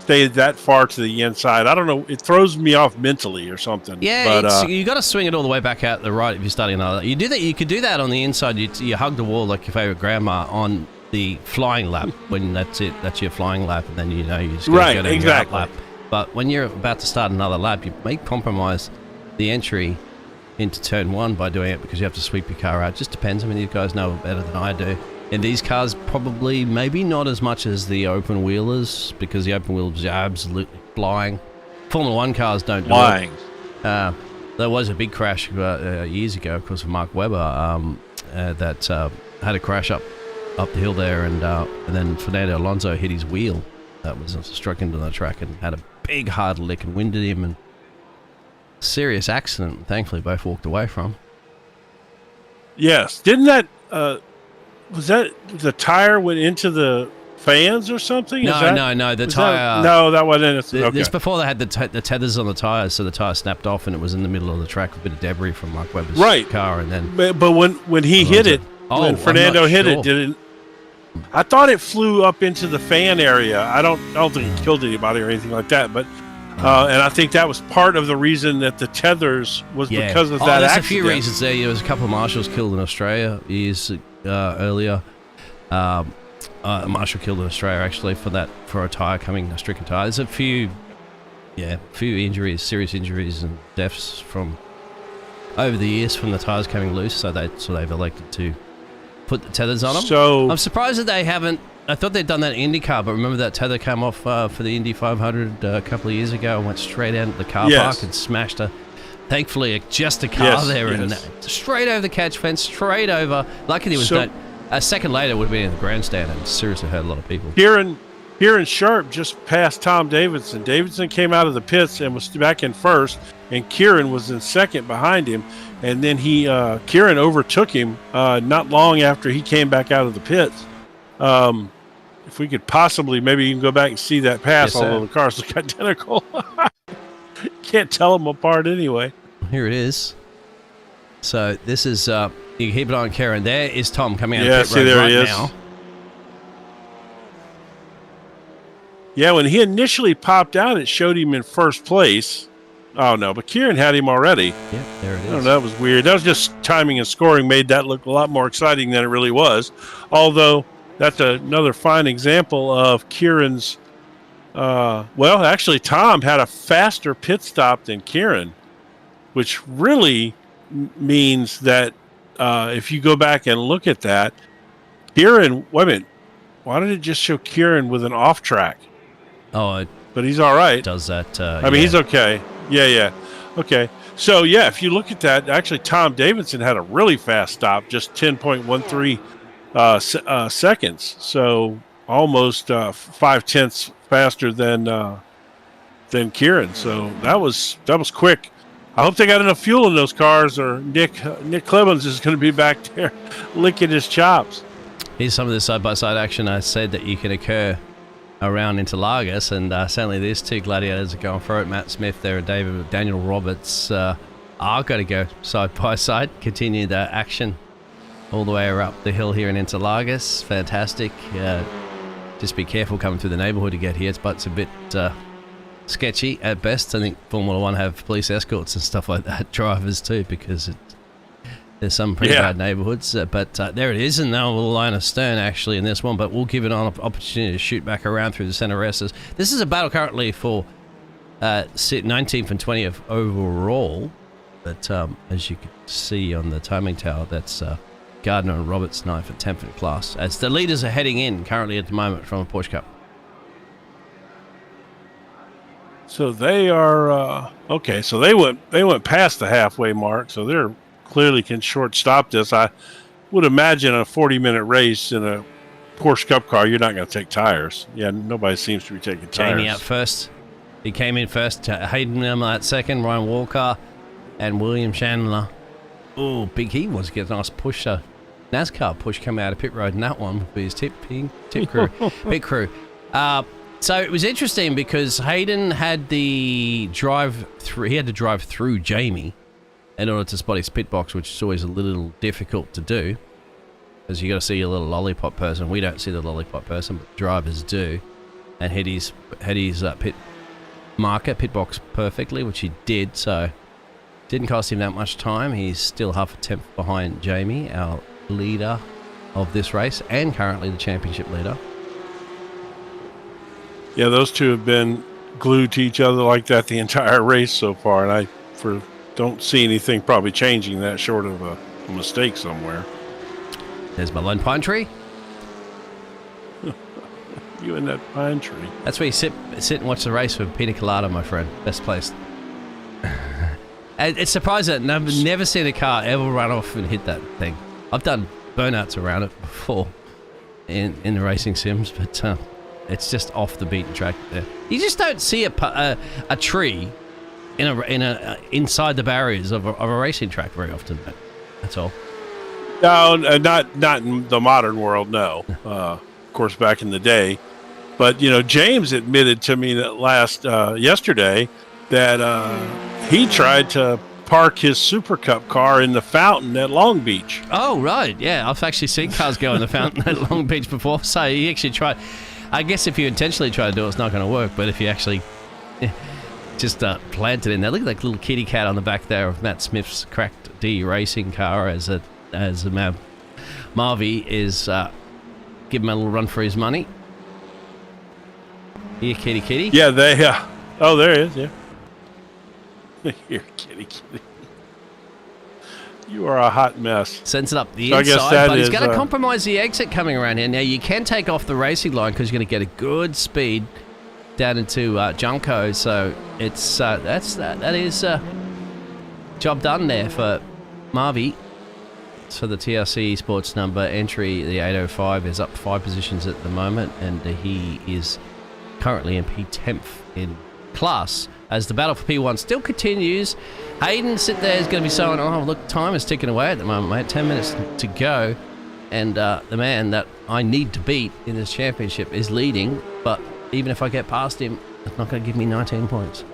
stay that far to the inside. I don't know. It throws me off mentally or something.
Yeah, but you got to swing it all the way back out the right if you're starting another. You do that. You could do that on the inside. You hug the wall like your favorite grandma on the flying lap when that's it. That's your flying lap, and then you just go down
exactly.
Your lap. But when you're about to start another lap, you may compromise the entry into turn one by doing it because you have to sweep your car out. Just depends. I mean, you guys know better than I do. And these cars probably, maybe not as much as the open wheelers, because the open wheelers are absolutely flying. Formula One cars don't do it. There was a big crash years ago, of course, with Mark Webber that had a crash up the hill there, and then Fernando Alonso hit his wheel. That was struck into the track and had a big hard lick and winded him, and serious accident. Thankfully, both walked away from.
Yes, didn't that? Was that the tire went into the fans or something?
No. The tire.
That wasn't it. Okay.
This before they had the tethers on the tires, so the tire snapped off, and it was in the middle of the track, a bit of debris from Mark Webber's car, and then.
But when he hit it, when Fernando hit it, did it? I thought it flew up into the fan area. I don't think it killed anybody or anything like that, but. And I think that was part of the reason that the tethers was because of that
there's
accident.
A few reasons there. There was a couple of marshals killed in Australia years earlier. A marshal killed in Australia actually for a tire a stricken tire. There's a few injuries, serious injuries and deaths from over the years from the tires coming loose. So they've elected to put the tethers on them.
So
I'm surprised that they haven't. I thought they'd done that in IndyCar, but remember that tether came off for the Indy 500 a couple of years ago and went straight out of the car park and smashed thankfully just a car there and straight over the catch fence, straight over. Luckily, there was a second later, it would have been in the grandstand and seriously hurt a lot of people.
Kieran Kieran Sharp just passed Tom Davidson. Davidson came out of the pits and was back in first, and Kieran was in second behind him. And then Kieran overtook him not long after he came back out of the pits. If we could possibly, maybe you can go back and see that pass,
yes,
although the cars look identical. Can't tell them apart anyway.
Here it is. So this is, you can keep an eye on Kieran. There is Tom coming out of
the
pit road
there
right
he is.
now.
Yeah, when he initially popped out, it showed him in first place. Oh, no, but Kieran had him already.
Yeah, there it is.
Oh, that was weird. That was just timing and scoring made that look a lot more exciting than it really was. Although, that's another fine example of Kieran's, well, actually, Tom had a faster pit stop than Kieran, which really means that if you go back and look at that, Kieran, wait a minute, why did it just show Kieran with an off track?
Oh,
but he's all right.
Does that?
I mean, he's okay. Yeah. Okay. So, yeah, if you look at that, actually, Tom Davidson had a really fast stop, just 10.13 seconds. So almost 5/10 faster than Kieran. So that was quick. I hope they got enough fuel in those cars, or Nick Clemens is going to be back there licking his chops.
Here's some of the side-by-side action I said that you can occur around Interlagos, and certainly these two gladiators are going for it. Matt Smith there and Daniel Roberts are going to go side-by-side, continue the action all the way up the hill here in Interlagos. Fantastic. Just be careful coming through the neighbourhood to get here, but it's a bit sketchy at best. I think Formula One have police escorts and stuff like that, drivers too, because there's some pretty bad neighbourhoods. But there it is, and now we'll line astern actually in this one, but we'll give it an opportunity to shoot back around through the centre resters. This is a battle currently for 19th and 20th overall, but as you can see on the timing tower, that's Gardner and Roberts 9th and 10th in class, as the leaders are heading in currently at the moment from a Porsche Cup.
So they are okay. So they went past the halfway mark. So they're clearly can short stop this. I would imagine a 40-minute race in a Porsche Cup car, you're not going to take tires. Yeah, nobody seems to be taking tires.
Jamie out first. He came in first. Hayden at second. Ryan Walker and William Chandler. Oh, he was getting a nice push. NASCAR push coming out of pit road, and that one would be his tip crew, pit crew. So it was interesting because Hayden had the drive through. He had to drive through Jamie in order to spot his pit box, which is always a little difficult to do, because you got to see a little lollipop person. We don't see the lollipop person, but drivers do, and hit his pit marker, pit box perfectly, which he did. So didn't cost him that much time. He's still half a tenth behind Jamie, our leader of this race, and currently the championship leader.
Yeah, those two have been glued to each other like that the entire race so far, and I don't see anything probably changing that short of a mistake somewhere.
There's my lone pine tree.
You and that pine tree.
That's where you sit and watch the race with pina colada, my friend. Best place. It's surprising that I've never seen a car ever run off and hit that thing. I've done burnouts around it before in the racing sims, but it's just off the beaten track there. You just don't see a tree inside the barriers of a racing track very often. That's all.
No, not in the modern world. No, of course, back in the day. But James admitted to me that yesterday that he tried to park his Super Cup car in the fountain at Long Beach.
Oh right, yeah, I've actually seen cars go in the fountain at Long Beach before. So he actually tried. I guess if you intentionally try to do it, it's not going to work. But if you actually just plant it in there, look at that little kitty cat on the back there of Matt Smith's cracked D racing car as Marvy is giving him a little run for his money. Here, kitty.
Yeah, oh, there he is. Yeah. Here, kitty. You are a hot mess.
Sends it up the inside, but he's going to compromise the exit coming around here. Now, you can take off the racing line because you're going to get a good speed down into Junco. So it's that is job done there for Marvy. So the TRC Sports number entry, the 805, is up 5 positions at the moment, and he is currently in P10th in class. As the battle for P1 still continues, Hayden sit there is going to be saying, oh, look, time is ticking away at the moment, mate. 10 minutes to go. And the man that I need to beat in this championship is leading. But even if I get past him, it's not going to give me 19 points.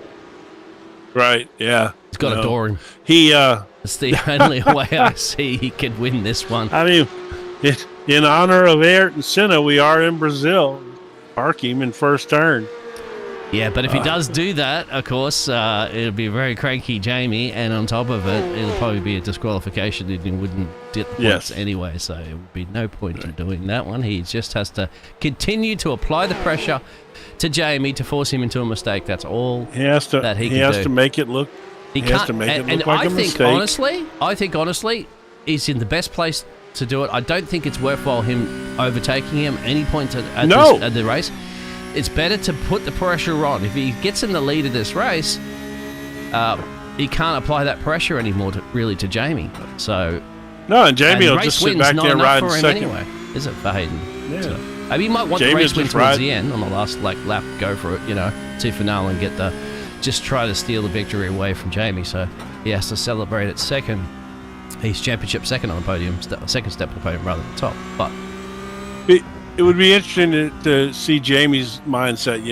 Right, yeah.
He's got to door him.
It's
the only way I see he can win this one.
I mean, in honor of Ayrton Senna, we are in Brazil. Park him in first turn.
Yeah, but if he does do that, of course, it'll be a very cranky Jamie, and on top of it, it'll probably be a disqualification and he wouldn't get the points anyway, so it would be no point in doing that one. He just has to continue to apply the pressure to Jamie to force him into a mistake. That's all
he has to make it look. He has to make it look like a mistake.
I think honestly, he's in the best place to do it. I don't think it's worthwhile him overtaking him any point at the race. It's better to put the pressure on. If he gets in the lead of this race, he can't apply that pressure anymore to Jamie. So
and Jamie will just sit back there riding second.
Anyway, is it for Hayden?
Yeah.
So, maybe he might want the race win towards the end on the last lap. Go for it, Tifanal, and just try to steal the victory away from Jamie. So he has to celebrate at second. He's championship second on the podium, second step on the podium rather than top. But
it would be interesting to see Jamie's mindset,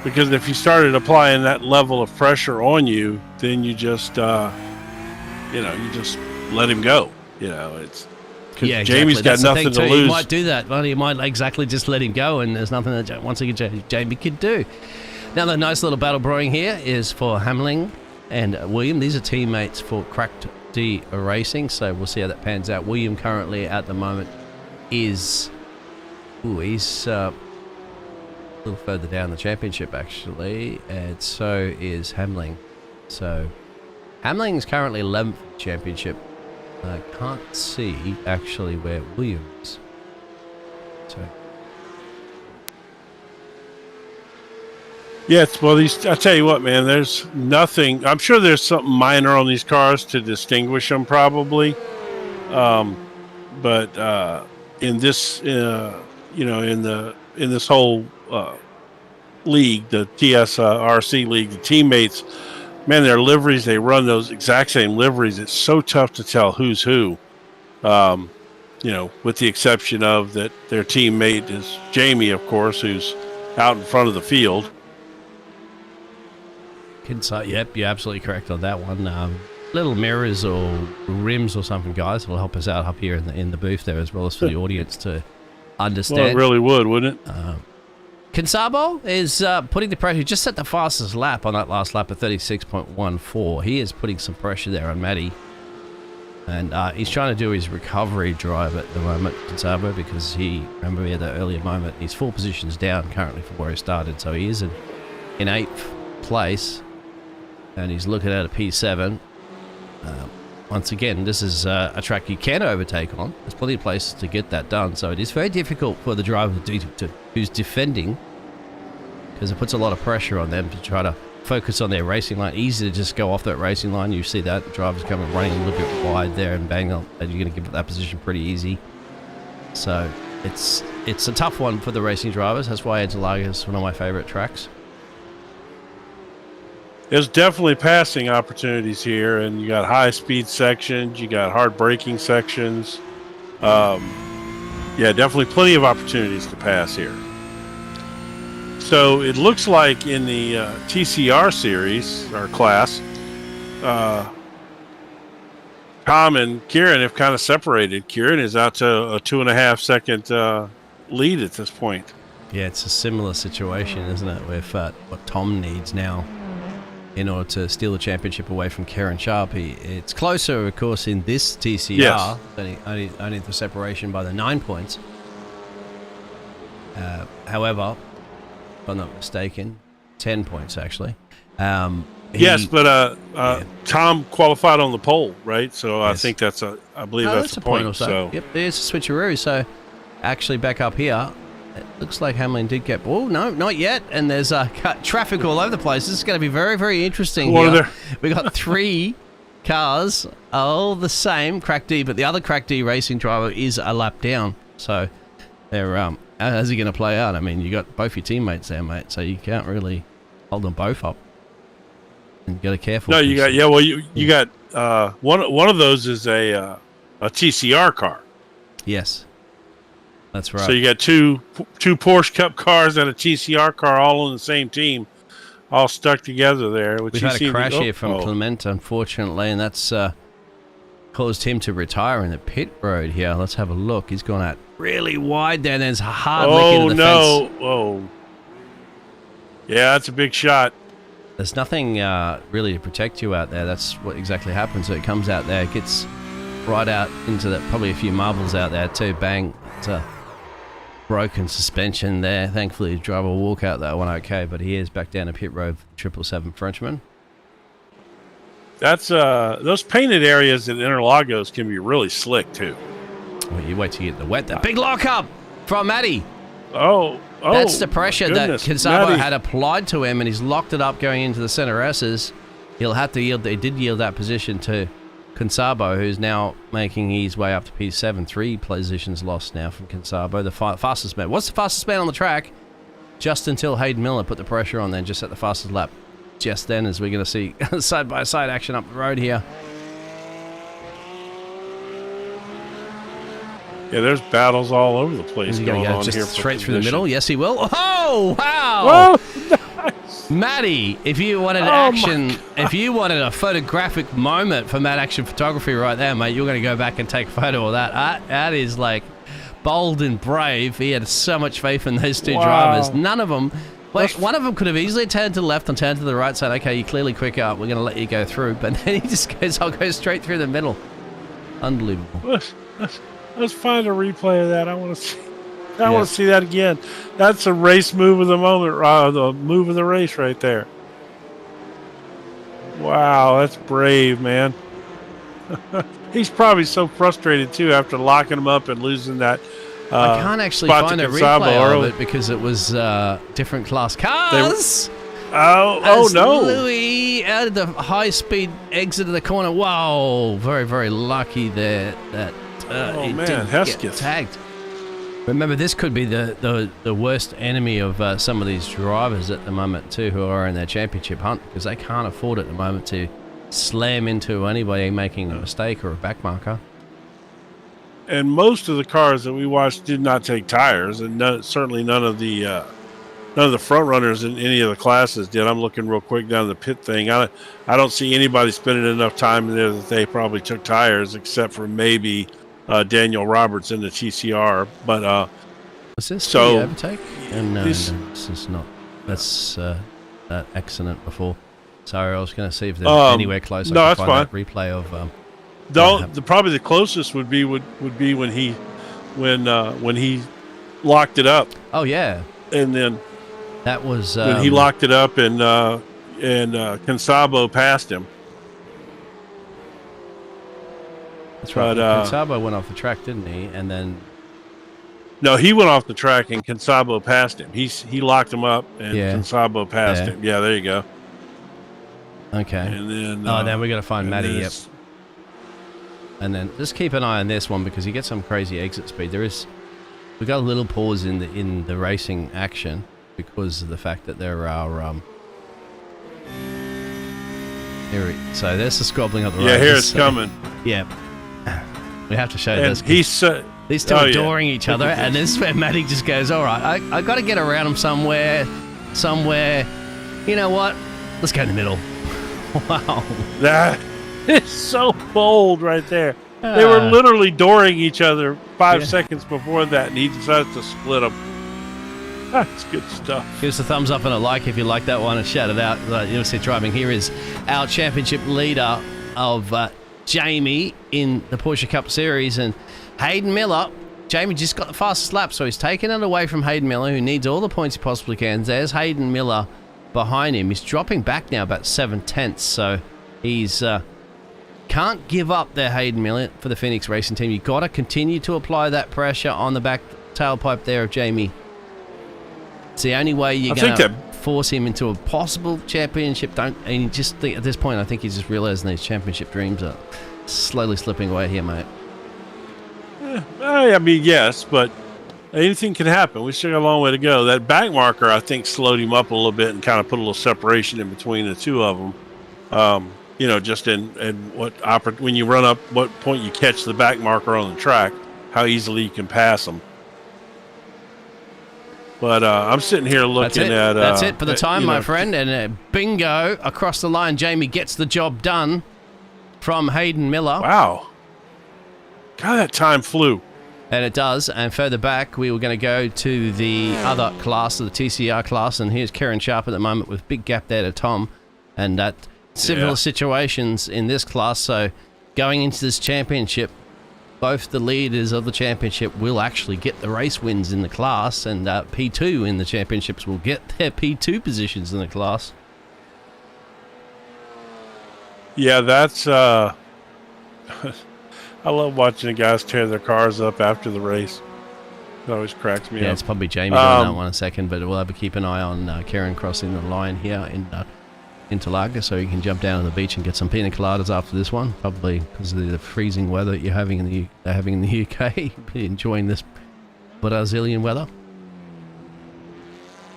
because if he started applying that level of pressure on you, then you just, you just let him go. It's because Jamie's got nothing to lose.
He might do that, but he might exactly just let him go, and there's nothing that once again Jamie could do. Now, the nice little battle brewing here is for Hamling and William. These are teammates for Cracked D Racing, so we'll see how that pans out. William currently at the moment is... he's a little further down the championship, actually, and so is Hamling. So Hamling's currently 11th championship. I can't see, actually, where Williams. So...
Yes, well, I tell you what, man, there's nothing. I'm sure there's something minor on these cars to distinguish them, probably. But in this, in this whole league, the TSRC league, the teammates, man, their liveries, they run those exact same liveries. It's so tough to tell who's who. With the exception of that, their teammate is Jamie, of course, who's out in front of the field.
Yep, you're absolutely correct on that one. Little mirrors or rims or something, guys, will help us out up here in the booth there, as well as for the audience to understand.
Well, it really would, wouldn't it?
Kinsabo is putting the pressure. He just set the fastest lap on that last lap at 36.14. He is putting some pressure there on Matty. And he's trying to do his recovery drive at the moment, Kinsabo, because remember we had that earlier moment, he's 4 positions down currently from where he started. So he is in 8th place. And he's looking at a P7. Once again, this is a track you can overtake on. There's plenty of places to get that done. So it is very difficult for the driver who's defending, because it puts a lot of pressure on them to try to focus on their racing line. Easy to just go off that racing line. You see that the driver's coming running a little bit wide there and bang on, and you're going to give that position pretty easy. So it's a tough one for the racing drivers. That's why Interlagos is one of my favorite tracks.
There's definitely passing opportunities here, and you got high-speed sections, you got hard braking sections. Definitely plenty of opportunities to pass here. So it looks like in the TCR series, or class, Tom and Kieran have kind of separated. Kieran is out to a 2.5-second lead at this point.
Yeah, it's a similar situation, isn't it, with what Tom needs now in order to steal the championship away from Kieran Sharp. It's closer, of course, in this TCR.
Yes.
Only the separation by the 9 points. However, if I'm not mistaken, 10 points, actually.
Yes, but Tom qualified on the pole, right? So yes. I think I believe that's a point.
Or so. Yep, there's a switcheroo. So actually back up here, it looks like Hamlin did get... Oh, no, not yet. And there's traffic all over the place. This is going to be very, very interesting here. We got 3 cars, all the same, Crack D, but the other Crack D racing driver is a lap down. So they're how's he going to play out? I mean, you got both your teammates there, mate, so you can't really hold them both up. And you got to be careful.
No, you got you got one of those is a TCR car.
Yes, that's right.
So you got two Porsche Cup cars and a TCR car all on the same team, all stuck together there.
We've had a crash here from Clement, unfortunately, and that's caused him to retire in the pit road here. Let's have a look. He's gone out really wide there. There's a hard lick into the fence.
Oh, yeah, that's a big shot.
There's nothing really to protect you out there. That's what exactly happens. So it comes out there, gets right out into that, probably a few marbles out there too. Bang. It's a broken suspension there. Thankfully, the driver will walk out that one okay, but he is back down to pit road for 777 Frenchman.
That's those painted areas at Interlagos can be really slick too.
Well, you wait till you get the wet. The big lockup from Matty.
Oh,
that's the pressure that Kinsabo had applied to him, and he's locked it up going into the center S's. He'll have to yield. He did yield that position to Kinsabo, who's now making his way up to P7. 3 positions lost now from Kinsabo. The fastest man. What's the fastest man on the track? Just until Hayden Miller put the pressure on, then just at the fastest lap. Just then, as we're going to see side-by-side action up the road here.
Yeah, there's battles all over the place going on
just
here.
Straight through the middle. Yes, he will. Oh, wow!
Whoa, nice.
Matty, if you wanted action, if you wanted a photographic moment for Mad Action Photography right there, mate, you're going to go back and take a photo of that. That is like bold and brave. He had so much faith in those two drivers. None of them. Wait, one of them could have easily turned to the left and turned to the right side. Okay, you're clearly quicker. We're going to let you go through. But then he just goes, I'll go straight through the middle. Unbelievable.
Let's find a replay of that. I want to see. I want to see that again. That's a race move of the moment, the move of the race right there. Wow, that's brave, man. He's probably so frustrated too after locking him up and losing that.
I can't actually find a replay of it because it was different class cars.
No!
Louis out of the high-speed exit of the corner. Wow, very, very lucky there that he didn't get tagged. Remember, this could be the worst enemy of some of these drivers at the moment too, who are in their championship hunt, because they can't afford at the moment to slam into anybody making a mistake or a backmarker.
And most of the cars that we watched did not take tires, and certainly none of the front runners in any of the classes did. I'm looking real quick down the pit thing. I don't see anybody spending enough time in there that they probably took tires, except for maybe Daniel Roberts in the TCR. But
was this the overtake? No, this is not. That's that accident before. Sorry, I was going to see if there's anywhere close.
No, that's fine.
That replay of.
Probably the closest would be when he locked it up.
Oh yeah,
and then
that was
when he locked it up and Kinsabo passed him.
That's right. Kinsabo went off the track, didn't he? And then
no, he went off the track and Kinsabo passed him. He locked him up and Kinsabo passed him. Yeah, there you go.
Okay.
And then
then we got to find Matty. Yep. And then just keep an eye on this one because you get some crazy exit speed. We got a little pause in the racing action because of the fact that there are so there's the squabbling up the road.
Yeah, here it's coming.
Yeah, we have to show
and
this. These two are adoring each other, and this is where Matty just goes, "All right, I got to get around him somewhere. You know what? Let's go in the middle." Wow.
That is so bold right there. They were literally dooring each other 5 seconds before that, and he decided to split them. That's good stuff.
Give us a thumbs up and a like if you like that one and shout it out. You'll see driving. Here is our championship leader of Jamie in the Porsche Cup Series, and Hayden Miller. Jamie just got the fastest lap, so he's taking it away from Hayden Miller, who needs all the points he possibly can. There's Hayden Miller behind him. He's dropping back now about 7/10, so he's can't give up there, Hayden Miller, for the Phoenix Racing Team. You've got to continue to apply that pressure on the back tailpipe there of Jamie. It's the only way you're going to force him into a possible championship. At this point, I think he's just realizing these championship dreams are slowly slipping away here, mate.
I mean, yes, but anything can happen. We still got a long way to go. That back marker, I think, slowed him up a little bit and kind of put a little separation in between the two of them. Just in when you run up, what point you catch the back marker on the track, how easily you can pass them. But I'm sitting here looking at...
That's it for the time, my friend. And bingo, across the line, Jamie gets the job done from Hayden Miller.
Wow. God, that time flew.
And it does. And further back, we were going to go to the other class, the TCR class. And here's Kieran Sharp at the moment with big gap there to Tom. And that similar situations in this class. So going into this championship, both the leaders of the championship will actually get the race wins in the class. And P2 in the championships will get their P2 positions in the class.
Yeah, that's... I love watching the guys tear their cars up after the race. It always cracks me up.
Yeah, it's probably Jamie doing that one in a second, but we'll have to keep an eye on Karen crossing the line here in Interlaga, so you can jump down to the beach and get some pina coladas after this one. Probably because of the freezing weather that you're having in the UK. Enjoying this Brazilian weather.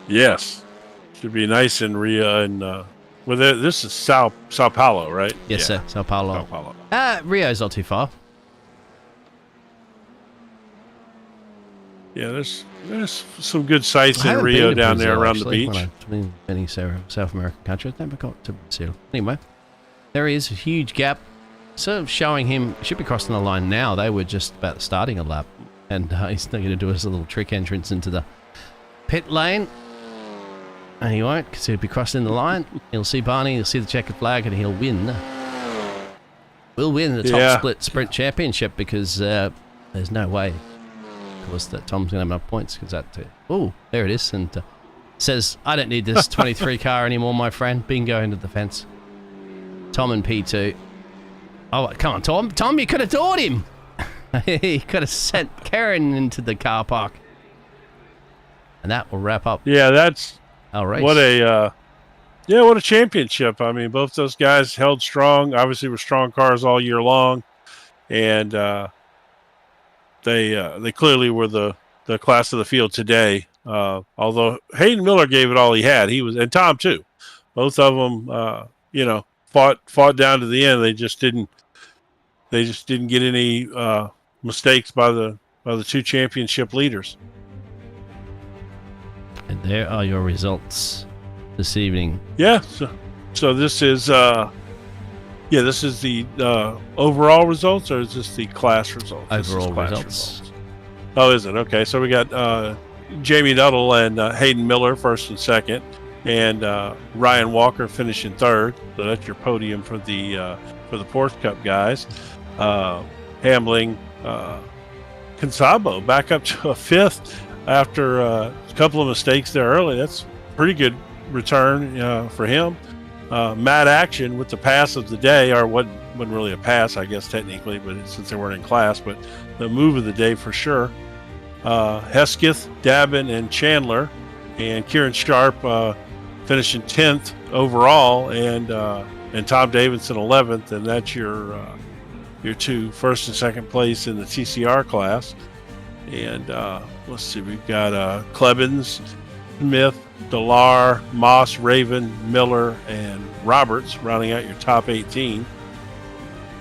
Yes, should be nice in Rio and this is Sao Paulo, right?
Yes, sir. Sao Paulo.
Sao Paulo.
Rio's not too far.
Yeah, there's some good sights in Rio down there around the beach.
In many South American countries, never got to Brazil. Anyway, there is a huge gap, sort of showing him should be crossing the line now. They were just about starting a lap, and he's going to do us a little trick entrance into the pit lane. And he won't, because he'll be crossing the line. He'll see Barney, he'll see the checkered flag, and he'll win. We'll win the top split sprint championship because there's no way, of course, that Tom's going to have enough points. Because oh, there it is. And says, I don't need this 23 car anymore, my friend. Bingo into the fence. Tom and P2. Oh, come on, Tom. Tom, you could have taught him. He could have sent Karen into the car park. And that will wrap up.
Yeah, that's...
All right.
What a championship. I mean, both those guys held strong, obviously with strong cars all year long. And they clearly were the class of the field today. Although Hayden Miller gave it all he had. And Tom too. Both of them fought down to the end. They just didn't get any mistakes by the two championship leaders.
And there are your results this evening.
Yeah, so this is the overall results, or is this the class results?
Overall results.
Oh, is it? Okay, so we got Jamie Nuttall and Hayden Miller first and second, and Ryan Walker finishing third. So that's your podium for the Porsche Cup guys. Hamling Consabo back up to a fifth after a couple of mistakes there early. That's pretty good return for him. Mad Action with the pass of the day, or wasn't really a pass, I guess, technically, but since they weren't in class, but the move of the day for sure. Hesketh, Dabin, and Chandler, and Kieran Sharp finishing 10th overall, and Tom Davidson 11th, and that's your two first and second place in the TCR class. And let's see, we've got Klebens, Smith, Delar, Moss, Raven, Miller, and Roberts rounding out your top 18.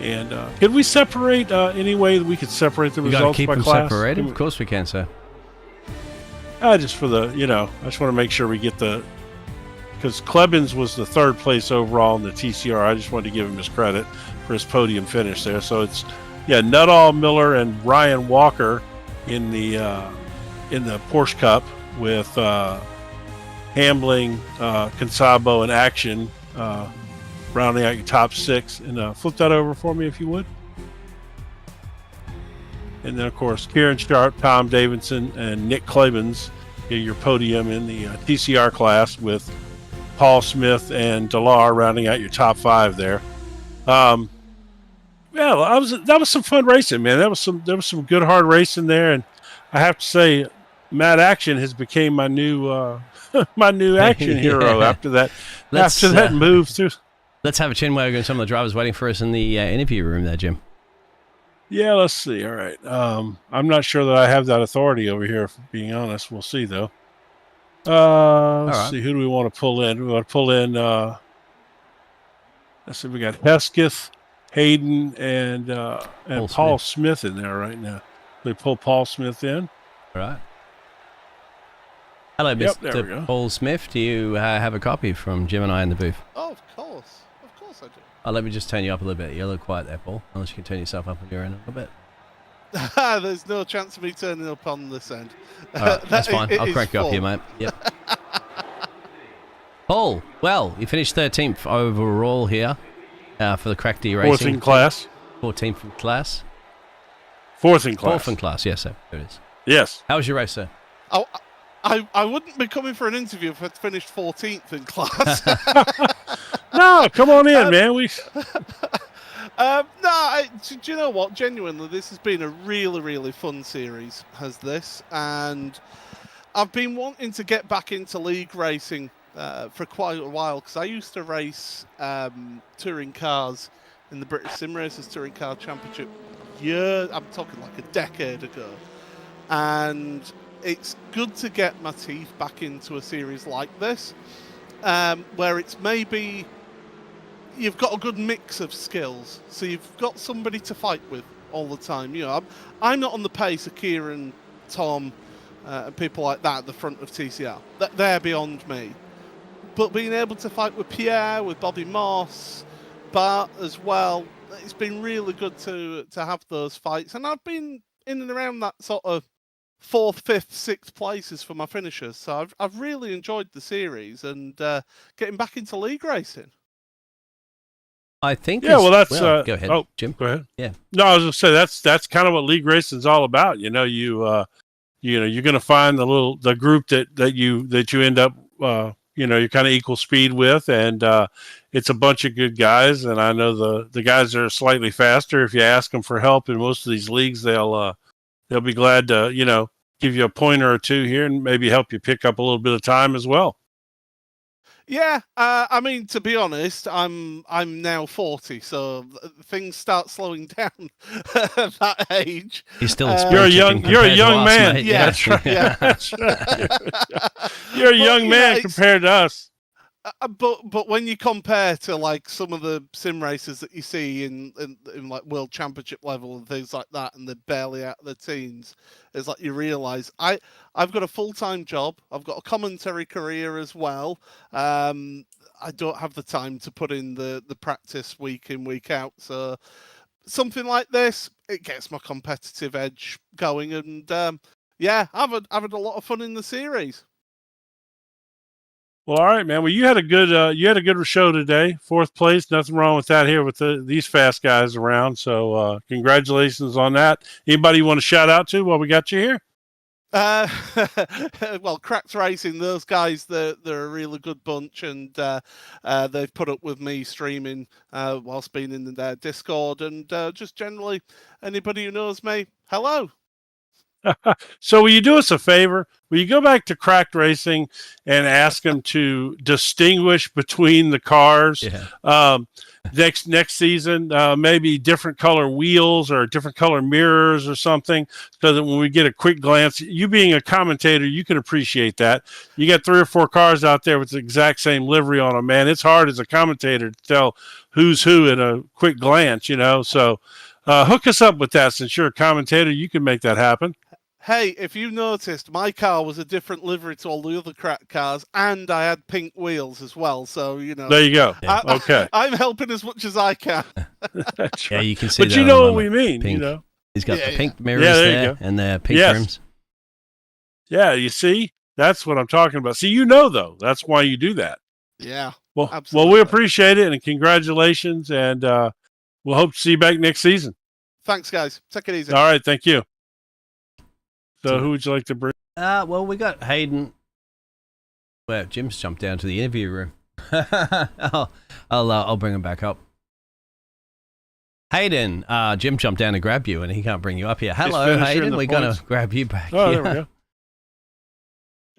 And could we separate any way that we could separate the results by class?
You got to keep them separated? Of course we can, sir.
Just for the, I just want to make sure we get because Klebens was the third place overall in the TCR. I just wanted to give him his credit for his podium finish there. So it's, Nuttall, Miller, and Ryan Walker in the Porsche Cup with Hamling, Consabo, and Action rounding out your top six. And flip that over for me if you would. And then, of course, Kieran Sharp, Tom Davidson, and Nick Klebens get your podium in the TCR class with Paul Smith and Delar rounding out your top five there. That was some fun racing, man. There was some good hard racing there, and I have to say, Mad Action has become my new my new action hero after that move through.
Let's have a chin wag on some of the drivers waiting for us in the interview room there, Jim.
Yeah, let's see. All right. I'm not sure that I have that authority over here, if being honest. We'll see, though.
All
Let's
right.
see. Who do we want to pull in? We want to pull in, let's see. We got Hesketh, Hayden, and Paul Smith in there right now. They pull Paul Smith in.
All right. Hello,
Yep, there we
Mr.
go.
Paul Smith. Do you have a copy from Jim and I in the booth?
Oh, of course I do.
Let me just turn you up a little bit. You're a little quiet there, Paul. Unless you can turn yourself up on your end a little bit.
There's no chance of me turning up on this end.
All right, that's fine. I'll crank you up here, mate. Yep. Paul, well, you finished 13th overall here for the Crack D Racing.
Fourth in class.
14th in class.
Fourth in class.
Fourth in class, yes, sir. There it is.
Yes.
How was your race, sir?
Oh, I wouldn't be coming for an interview if I'd finished 14th in class.
No, come on in, man.
Do you know what? Genuinely, this has been a really, really fun series, has this. And I've been wanting to get back into league racing for quite a while, because I used to race touring cars in the British Sim Racers Touring Car Championship I'm talking like a decade ago. And it's good to get my teeth back into a series like this, where it's maybe you've got a good mix of skills, so you've got somebody to fight with all the time. You know, I'm not on the pace of Kieran, Tom, and people like that at the front of TCR. They're beyond me. But being able to fight with Pierre, with Bobby Moss, Bart as well, it's been really good to have those fights. And I've been in and around that sort of 4th, 5th, 6th places for my finishers. So I've really enjoyed the series and getting back into league racing.
I think.
Yeah, well, that's.
Go ahead,
Jim. Go ahead.
Yeah.
No, I was going to say that's kind of what league racing is all about. You know, you're going to find the group that you end up you're kind of equal speed with, and it's a bunch of good guys. And I know the guys that are slightly faster. If you ask them for help in most of these leagues, they'll be glad to give you a pointer or two here and maybe help you pick up a little bit of time as well.
Yeah, I mean, to be honest, I'm now 40, so things start slowing down at that age.
He's still
you're a young man.
Mate.
Yeah,
that's right.
Yeah.
That's right. You're a young man compared to us.
But when you compare to like some of the sim races that you see in like world championship level and things like that, and they're barely out of their teens, it's like you realise I've got a full-time job, I've got a commentary career as well. I don't have the time to put in the practice week in, week out. So something like this, it gets my competitive edge going, and I've had a lot of fun in the series.
Well, all right, man. Well, you had a good show today. 4th place. Nothing wrong with that here with these fast guys around. So congratulations on that. Anybody you want to shout out to while we got you here?
Well, Cracked Racing, those guys, they're a really good bunch, and they've put up with me streaming whilst being in their Discord, and just generally anybody who knows me, hello.
So will you do us a favor? Will you go back to Cracked Racing and ask them to distinguish between the cars next season? Maybe different color wheels or different color mirrors or something, so that when we get a quick glance, you being a commentator, you can appreciate that. You got 3 or 4 cars out there with the exact same livery on them, man. It's hard as a commentator to tell who's who in a quick glance, So hook us up with that. Since you're a commentator, you can make that happen.
Hey, if you noticed, my car was a different livery to all the other Crack cars, and I had pink wheels as well. So,
There you go.
Yeah.
Okay.
I'm helping as much as I can.
That's
Yeah,
right.
you can see
But
that.
you know what we mean,
pink. He's got the pink mirrors there and the pink rims.
Yeah, you see? That's what I'm talking about. See, though. That's why you do that.
Yeah.
Well,
absolutely.
Well, we appreciate it, and congratulations, and we'll hope to see you back next season.
Thanks, guys. Take it easy.
All right, thank you. So who would you like to bring?
Well, we got Hayden. Well, Jim's jumped down to the interview room. I'll bring him back up. Hayden, Jim jumped down to grab you, and he can't bring you up here. Hello, Hayden. We're going to grab you back
Oh,
here.
there we go.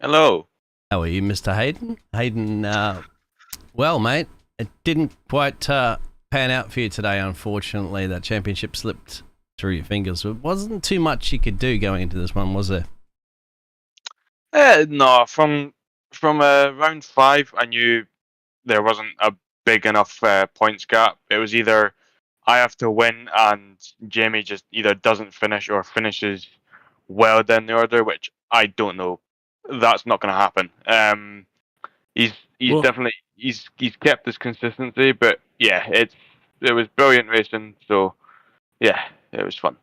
Hello.
How are you, Mr. Hayden? Hayden, well, mate, it didn't quite pan out for you today, unfortunately. That championship slipped through your fingers. It wasn't too much you could do going into this one, was there?
No, from round 5, I knew there wasn't a big enough points gap. It was either I have to win and Jamie just either doesn't finish or finishes well down the order, which I don't know. That's not going to happen. He's
Well-
definitely he's kept his consistency, but yeah, it was brilliant racing. So yeah, it was fun.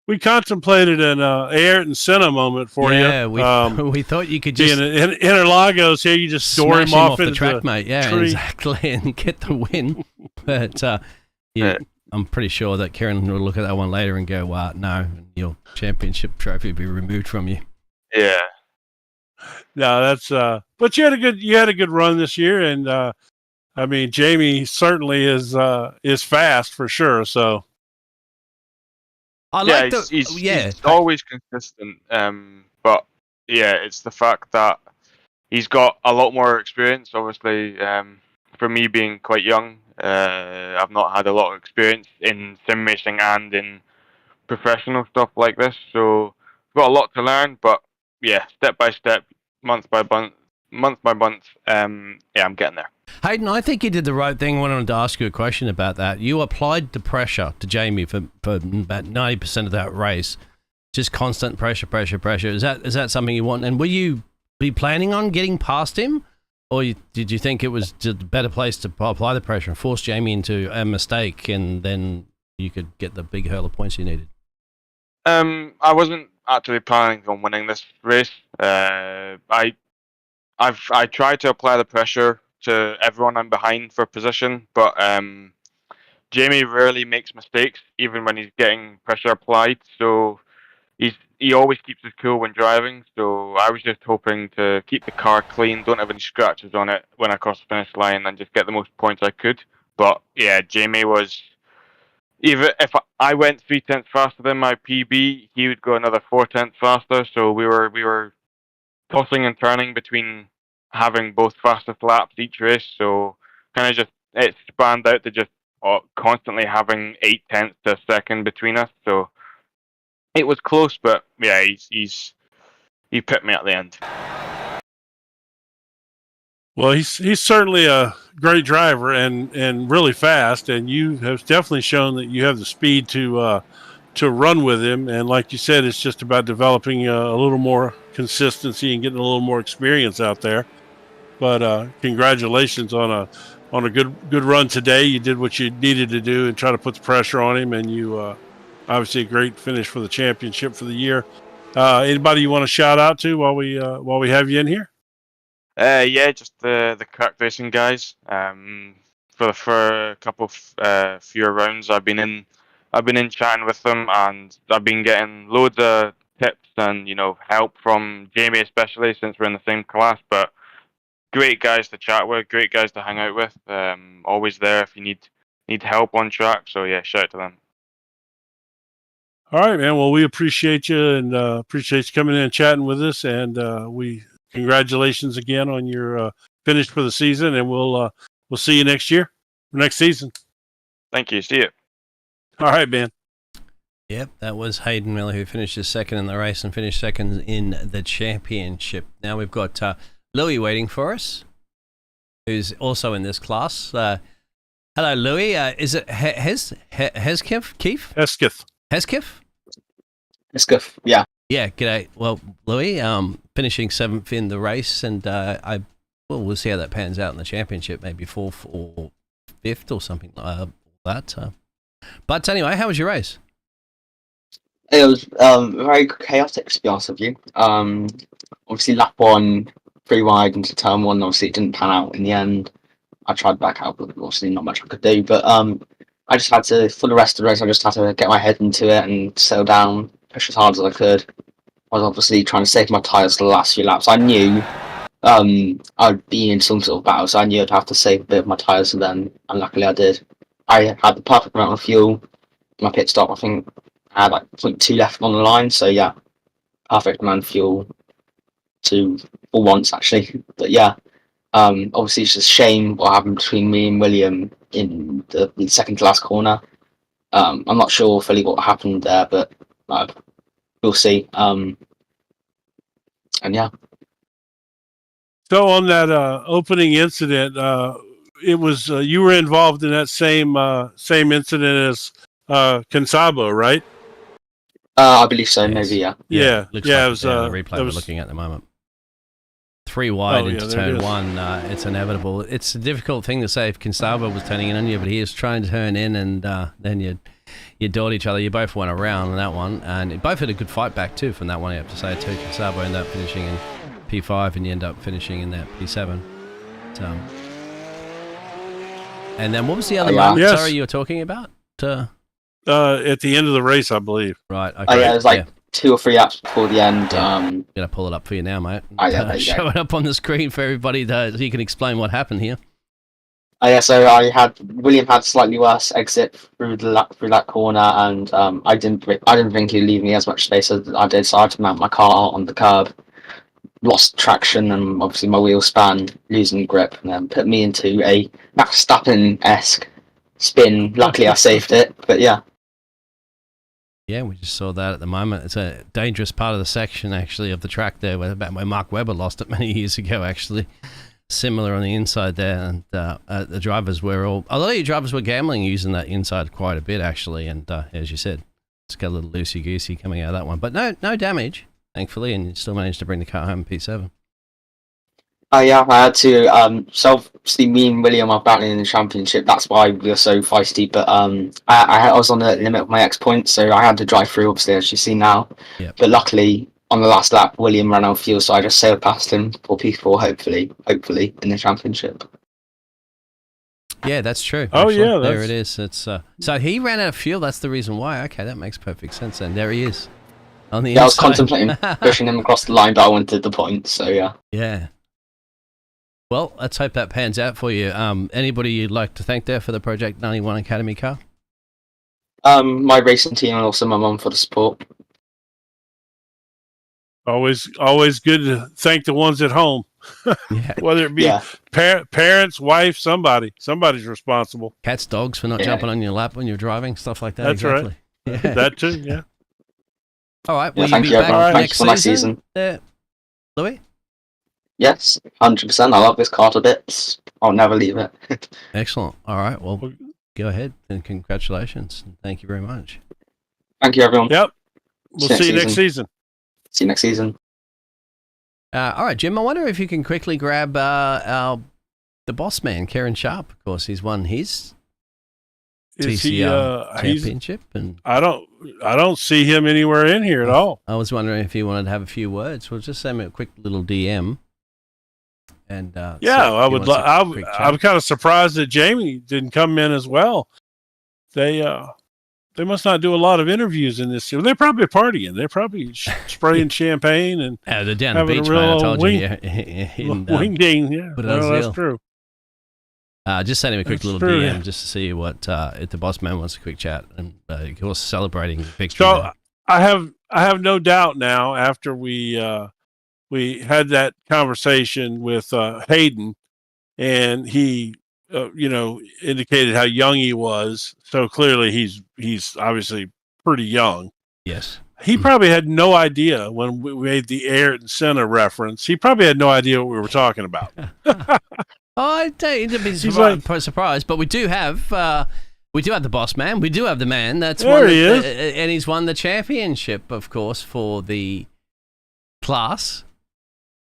We contemplated an Ayrton Senna moment for you.
Yeah, we thought you could just
being in Interlagos here, you just store
smash
him off
the
into
track, mate. Yeah,
tree.
exactly, and get the win. But
Yeah.
I'm pretty sure that Kieran will look at that one later and go, "Wow, no, your championship trophy will be removed from you."
Yeah.
No, that's but you had a good run this year, and I mean Jamie certainly is fast for sure. So
I
Yeah,
like
he's always consistent. But yeah, it's the fact that he's got a lot more experience. Obviously, for me being quite young, I've not had a lot of experience in sim racing and in professional stuff like this. So I've got a lot to learn. But yeah, step by step, month by month, yeah, I'm getting there.
Hayden, I think you did the right thing. I wanted to ask you a question about that. You applied the pressure to Jamie for about 90% of that race. Just constant pressure. Is that something you want? And were you planning on getting past him? Or did you think it was just a better place to apply the pressure and force Jamie into a mistake, and then you could get the big hurl of points you needed?
I wasn't actually planning on winning this race. I tried to apply the pressure to everyone I'm behind for position, but Jamie rarely makes mistakes, even when he's getting pressure applied. So he always keeps his cool when driving. So I was just hoping to keep the car clean, don't have any scratches on it when I cross the finish line, and just get the most points I could. But yeah, Jamie was. Even if I went 3/10 faster than my PB, he would go another 4/10 faster. So we were tossing and turning between having both fastest laps each race. So kind of just it spanned out to just constantly having 8/10 to a second between us. So it was close, but yeah, he put me at the end.
well, he's certainly a great driver and really fast, and you have definitely shown that you have the speed to run with him. And like you said, it's just about developing a little more consistency and getting a little more experience out there. But congratulations on a good run today. You did what you needed to do and try to put the pressure on him, and you obviously a great finish for the championship for the year. Anybody you want to shout out to while we have you in here?
Yeah, just the crack racing guys. For a couple of fewer rounds, I've been in chatting with them, and I've been getting loads of tips and help from Jamie, especially since we're in the same class. But great guys to chat with, great guys to hang out with. Always there if you need help on track. So yeah, shout out to them.
All right, man. Well, we appreciate you and appreciate you coming in and chatting with us. And we congratulations again on your finish for the season. And we'll see you next season.
Thank you. See you.
All right, man.
Yep, that was Hayden Miller, who finished second in the race and finished second in the championship. Now we've got Louis waiting for us, who's also in this class. Hello, Louis. Is it Hesketh? Keith?
Hesketh.
Hesketh?
Hesketh, yeah.
Yeah, g'day. Well, Louis, finishing 7th in the race, and we'll see how that pans out in the championship, maybe 4th or 5th or something like that. But anyway, how was your race?
It was very chaotic, to be honest with you. Obviously, lap 1, 3 wide into turn 1, obviously it didn't pan out in the end. I tried back out, but obviously not much I could do. But I just had to, for the rest of the race, I just had to get my head into it and settle down, push as hard as I could. I was obviously trying to save my tyres for the last few laps. I knew I'd be in some sort of battle, so I knew I'd have to save a bit of my tyres, and then, and luckily I did. I had the perfect amount of fuel. My pit stop, I think, I had like 0.2 left on the line, so yeah, perfect amount of fuel for once, actually. But yeah, obviously it's just a shame what happened between me and William in the second to last corner. I'm not sure fully what happened there, but we'll see. And yeah.
So on that opening incident, it was you were involved in that same incident as Consabo, right?
I believe so.
Yes.
Maybe, yeah.
Yeah.
Looks
yeah.
like
It was
the replay we're looking at the moment. 3 wide into
there it
turn
is.
1. It's inevitable. It's a difficult thing to say if Consabo was turning in on you, but he is trying to turn in, and then you dawed each other. You both went around on that one, and you both had a good fight back too from that one. You have to say too. Consabo ended up finishing in P5, and you end up finishing in that P7. And then what was the other moment?
Yes.
Sorry, you were talking about?
At the end of the race, I believe.
Right. Okay.
Oh yeah, it was like 2 or 3 laps before the end.
I'm gonna pull it up for you now, mate.
Yeah, there you
Show
go.
it up on the screen for everybody so you can explain what happened here.
Yeah, so William had slightly worse exit through that corner, and I didn't think he'd leave me as much space as I did, so I had to mount my car on the curb. Lost traction, and obviously my wheel span, losing grip, and then put me into a Max Verstappen-esque spin. Luckily, I saved it, but yeah.
Yeah, we just saw that at the moment. It's a dangerous part of the section, actually, of the track there, where Mark Webber lost it many years ago, actually. Similar on the inside there, and the drivers were a lot of your drivers were gambling using that inside quite a bit, actually, and as you said, it's got a little loosey-goosey coming out of that one. But no damage, thankfully, and you still managed to bring the car home in P7.
Yeah, I had to. So obviously, me and William are battling in the championship. That's why we were so feisty. But I was on the limit of my X points, so I had to drive through. Obviously, as you see now.
Yep.
But luckily, on the last lap, William ran out of fuel, so I just sailed past him for P4. Hopefully, in the championship.
Yeah, that's true.
Oh,
actually.
yeah,
There it is. It's so he ran out of fuel. That's the reason why. Okay, that makes perfect sense. And there he is on the
Yeah, I was
inside.
contemplating pushing him across the line, but I wanted the points. So yeah.
Yeah. Well, let's hope that pans out for you. Anybody you'd like to thank there for the Project 91 Academy car?
My racing team and also my mum for the support.
Always good to thank the ones at home,
Yeah.
whether it be parents, wife, somebody's responsible.
Cats, dogs for not jumping on your lap when you're driving, stuff like that.
That's
exactly.
right.
Yeah.
That too, yeah.
All right.
Yeah,
Will you
thank
be
you,
back
everyone.
next
Thanks for next
season? Louis?
Yes, 100%. I love this car to bits. I'll never leave it.
Excellent. All right. Well, go ahead and congratulations. Thank you very much.
Thank you, everyone.
Yep. We'll see you next season.
See you next season.
All right, Jim. I wonder if you can quickly grab the boss man, Karen Sharp. Of course, he's won his TCR championship, and
I don't see him anywhere in here at all.
I was wondering if he wanted to have a few words. We'll just send him a quick little DM. And
yeah, I would. I'm kind of surprised that Jamie didn't come in as well. They must not do a lot of interviews in this year. They're probably partying. They're probably spraying champagne and
they're down the
having
beach,
a real
man. I told
wing,
you.
Wing ding. Yeah,
but
that's true.
Just send him a quick
That's
little
true,
DM
yeah.
just to see what if the boss man wants a quick chat, and of course celebrating victory.
So
there.
I have no doubt now after we had that conversation with Hayden, and he indicated how young he was. So clearly he's obviously pretty young.
Yes.
He probably had no idea when we made the Ayrton Senna reference. He probably had no idea what we were talking about.
I don't be surprised, but we do have the boss man. We do have the man. That's
there
won
he is.
And he's won the championship, of course, for the class.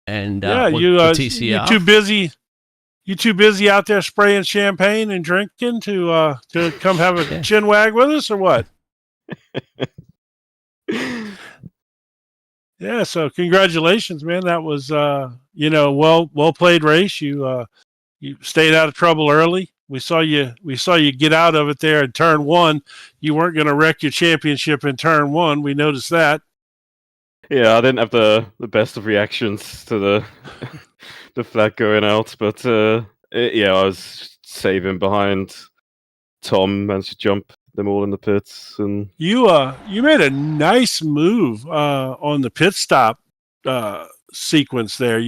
And
you
TCR.
You too busy out there spraying champagne and drinking to come have a chin wag with us, or what? Yeah. So congratulations, man. That was well played race. You stayed out of trouble early. We saw you get out of it there in turn 1. You weren't going to wreck your championship in turn 1. We noticed that.
Yeah, I didn't have the best of reactions to the flag going out, but I was saving behind Tom, managed to jump them all in the pits, and
you made a nice move on the pit stop sequence there.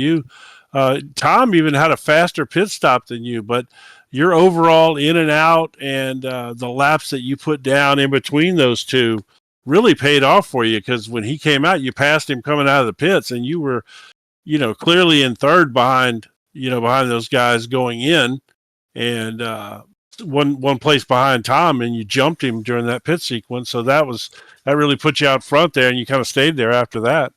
Tom even had a faster pit stop than you, but your overall in and out and the laps that you put down in between those two really paid off for you, because when he came out, you passed him coming out of the pits, and you were, clearly in third behind those guys going in, and one place behind Tom, and you jumped him during that pit sequence. So that really put you out front there, and you kind of stayed there after that.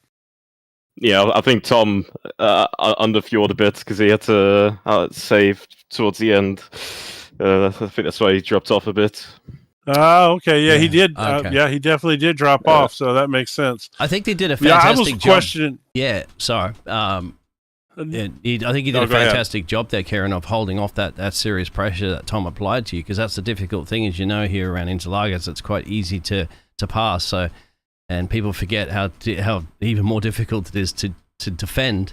Yeah, I think Tom underfueled a bit because he had to save towards the end. I think that's why he dropped off a bit.
Oh, okay. Yeah, he did.
Okay.
He definitely did drop off, so that makes sense.
I think they did a fantastic job.
Questioning.
Yeah, sorry. I think he did a fantastic job there, Kieran, of holding off that serious pressure that Tom applied to you, because that's the difficult thing, as you know, here around Interlagos. It's quite easy to pass. So, and people forget how even more difficult it is to defend.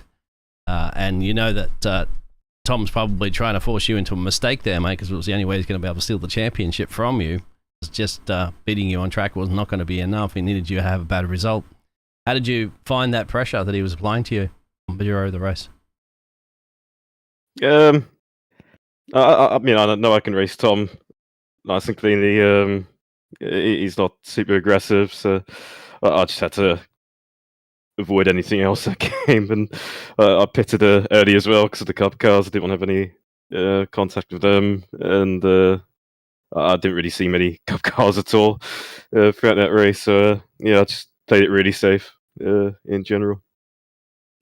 And you know that Tom's probably trying to force you into a mistake there, mate, because it was the only way he's going to be able to steal the championship from you. It's just beating you on track was not going to be enough. He needed you to have a bad result. How did you find that pressure that he was applying to you during the race?
I mean, I don't know I can race Tom nice and cleanly. He's not super aggressive, so I just had to avoid anything else that came. And I pitted early as well because of the Cup cars. I didn't want to have any contact with them, and I didn't really see many Cup cars at all throughout that race. So I just played it really safe in general.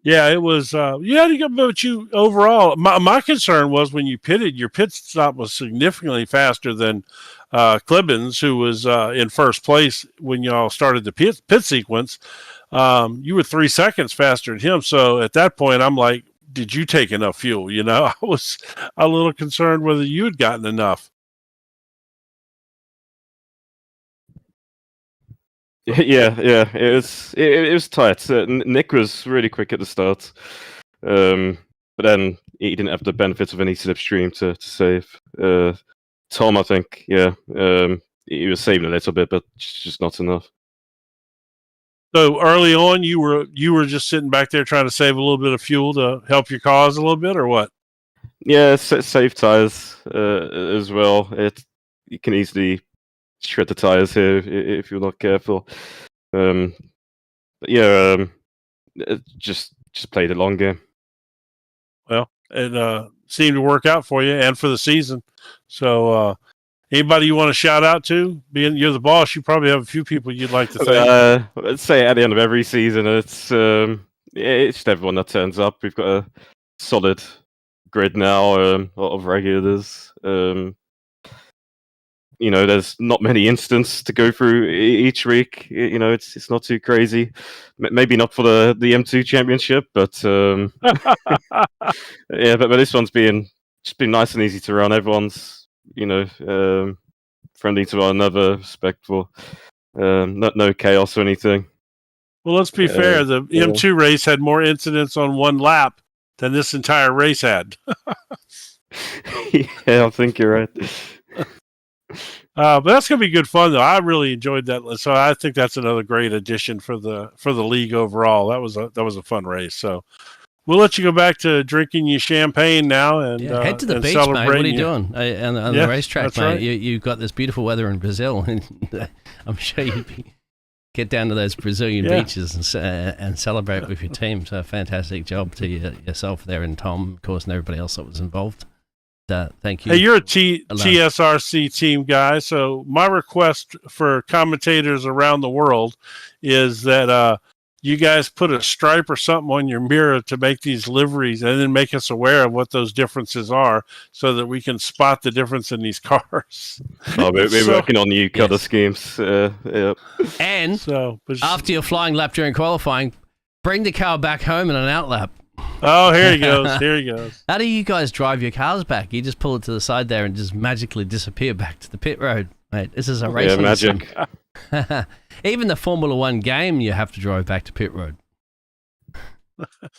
Yeah, it was. But you overall, my concern was when you pitted, your pit stop was significantly faster than Klibbins, who was in first place when y'all started the pit sequence. You were 3 seconds faster than him. So at that point, I'm like, did you take enough fuel? I was a little concerned whether you had gotten enough.
Yeah, it was tight. Nick was really quick at the start, but then he didn't have the benefits of any slipstream to save. Tom, I think, he was saving a little bit, but just not enough.
So early on, you were just sitting back there trying to save a little bit of fuel to help your cause a little bit, or what?
Yeah, save tires as well. You can easily shred the tires here if you're not careful. Just played a long game.
Well, it seemed to work out for you and for the season. So, anybody you want to shout out to? Being you're the boss, you probably have a few people you'd like to thank.
Let's say at the end of every season, it's just everyone that turns up. We've got a solid grid now, a lot of regulars. There's not many incidents to go through each week. It's not too crazy. Maybe not for the M2 championship, but but this one's been nice and easy to run. Everyone's friendly to one another, respectful. No chaos or anything.
Well, let's be fair. The M2 race had more incidents on one lap than this entire race had.
Yeah, I think you're right.
But that's gonna be good fun, though. I really enjoyed that, so I think that's another great addition for the league overall. That was a fun race. So we'll let you go back to drinking your champagne now and
head to the beach, mate. What are you doing on the racetrack, mate? Right. You've got this beautiful weather in Brazil, and I'm sure you'd get down to those Brazilian beaches and celebrate with your team. So fantastic job to yourself there, and Tom, of course, and everybody else that was involved. Thank you.
Hey, you're a TSRC team guy, so my request for commentators around the world is that you guys put a stripe or something on your mirror to make these liveries, and then make us aware of what those differences are, so that we can spot the difference in these cars.
Oh, we're working on new color schemes.
And after your flying lap during qualifying, bring the car back home in an outlap.
Oh, here he goes. Here he goes.
How do you guys drive your cars back? You just pull it to the side there and just magically disappear back to the pit road, mate. This is a racing
magic.
Even the Formula One game, you have to drive back to pit road.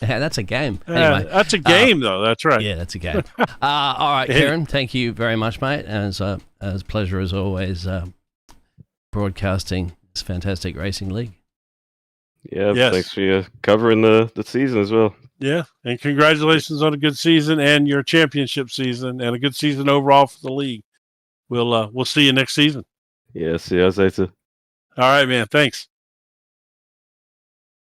Yeah, that's a game. Anyway,
that's a game, though. That's right.
Yeah, that's a game. All right, Kieran, thank you very much, mate. And it's a pleasure as always broadcasting this fantastic racing league.
Yeah, thanks for covering the season as well.
Yeah, and congratulations on a good season and your championship season and a good season overall for the league. We'll see you next season.
Yeah, see you guys later.
All right, man. Thanks.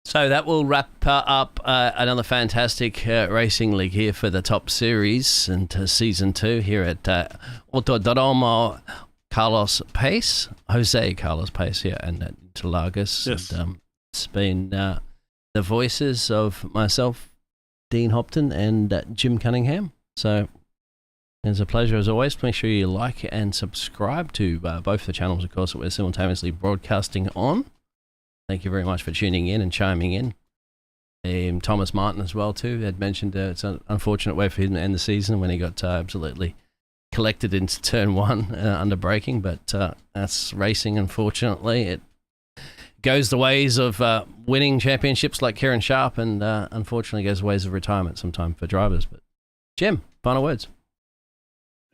So that will wrap up another fantastic racing league here for the top series and season 2 here at Autódromo Jose Carlos Pace here and at Interlagos.
Yes.
And, it's been the voices of myself, Dean Hopton, and Jim Cunningham. So it's a pleasure as always. Make sure you like and subscribe to both the channels, of course, that we're simultaneously broadcasting on. Thank you very much for tuning in and chiming in. Thomas Martin as well too had mentioned it's an unfortunate way for him to end the season when he got absolutely collected into turn 1 under braking, but that's racing. Unfortunately, it goes the ways of winning championships like Kieran Sharp, and unfortunately goes the ways of retirement sometime for drivers. But Jim, final words.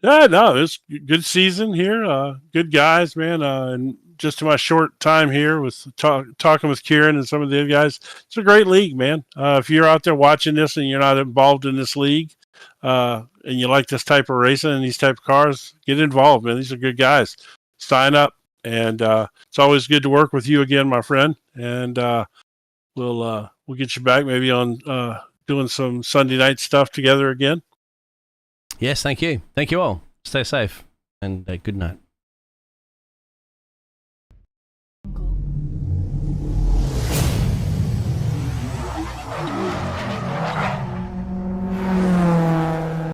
Yeah, no, it's a good season here. Good guys, man. And just in my short time here with talking with Kieran and some of the other guys, it's a great league, man. If you're out there watching this and you're not involved in this league, and you like this type of racing and these type of cars, get involved, man. These are good guys. Sign up, and it's always good to work with you again, my friend. And we'll get you back maybe on doing some Sunday night stuff together again.
Yes, thank you. Thank you all. Stay safe and good night.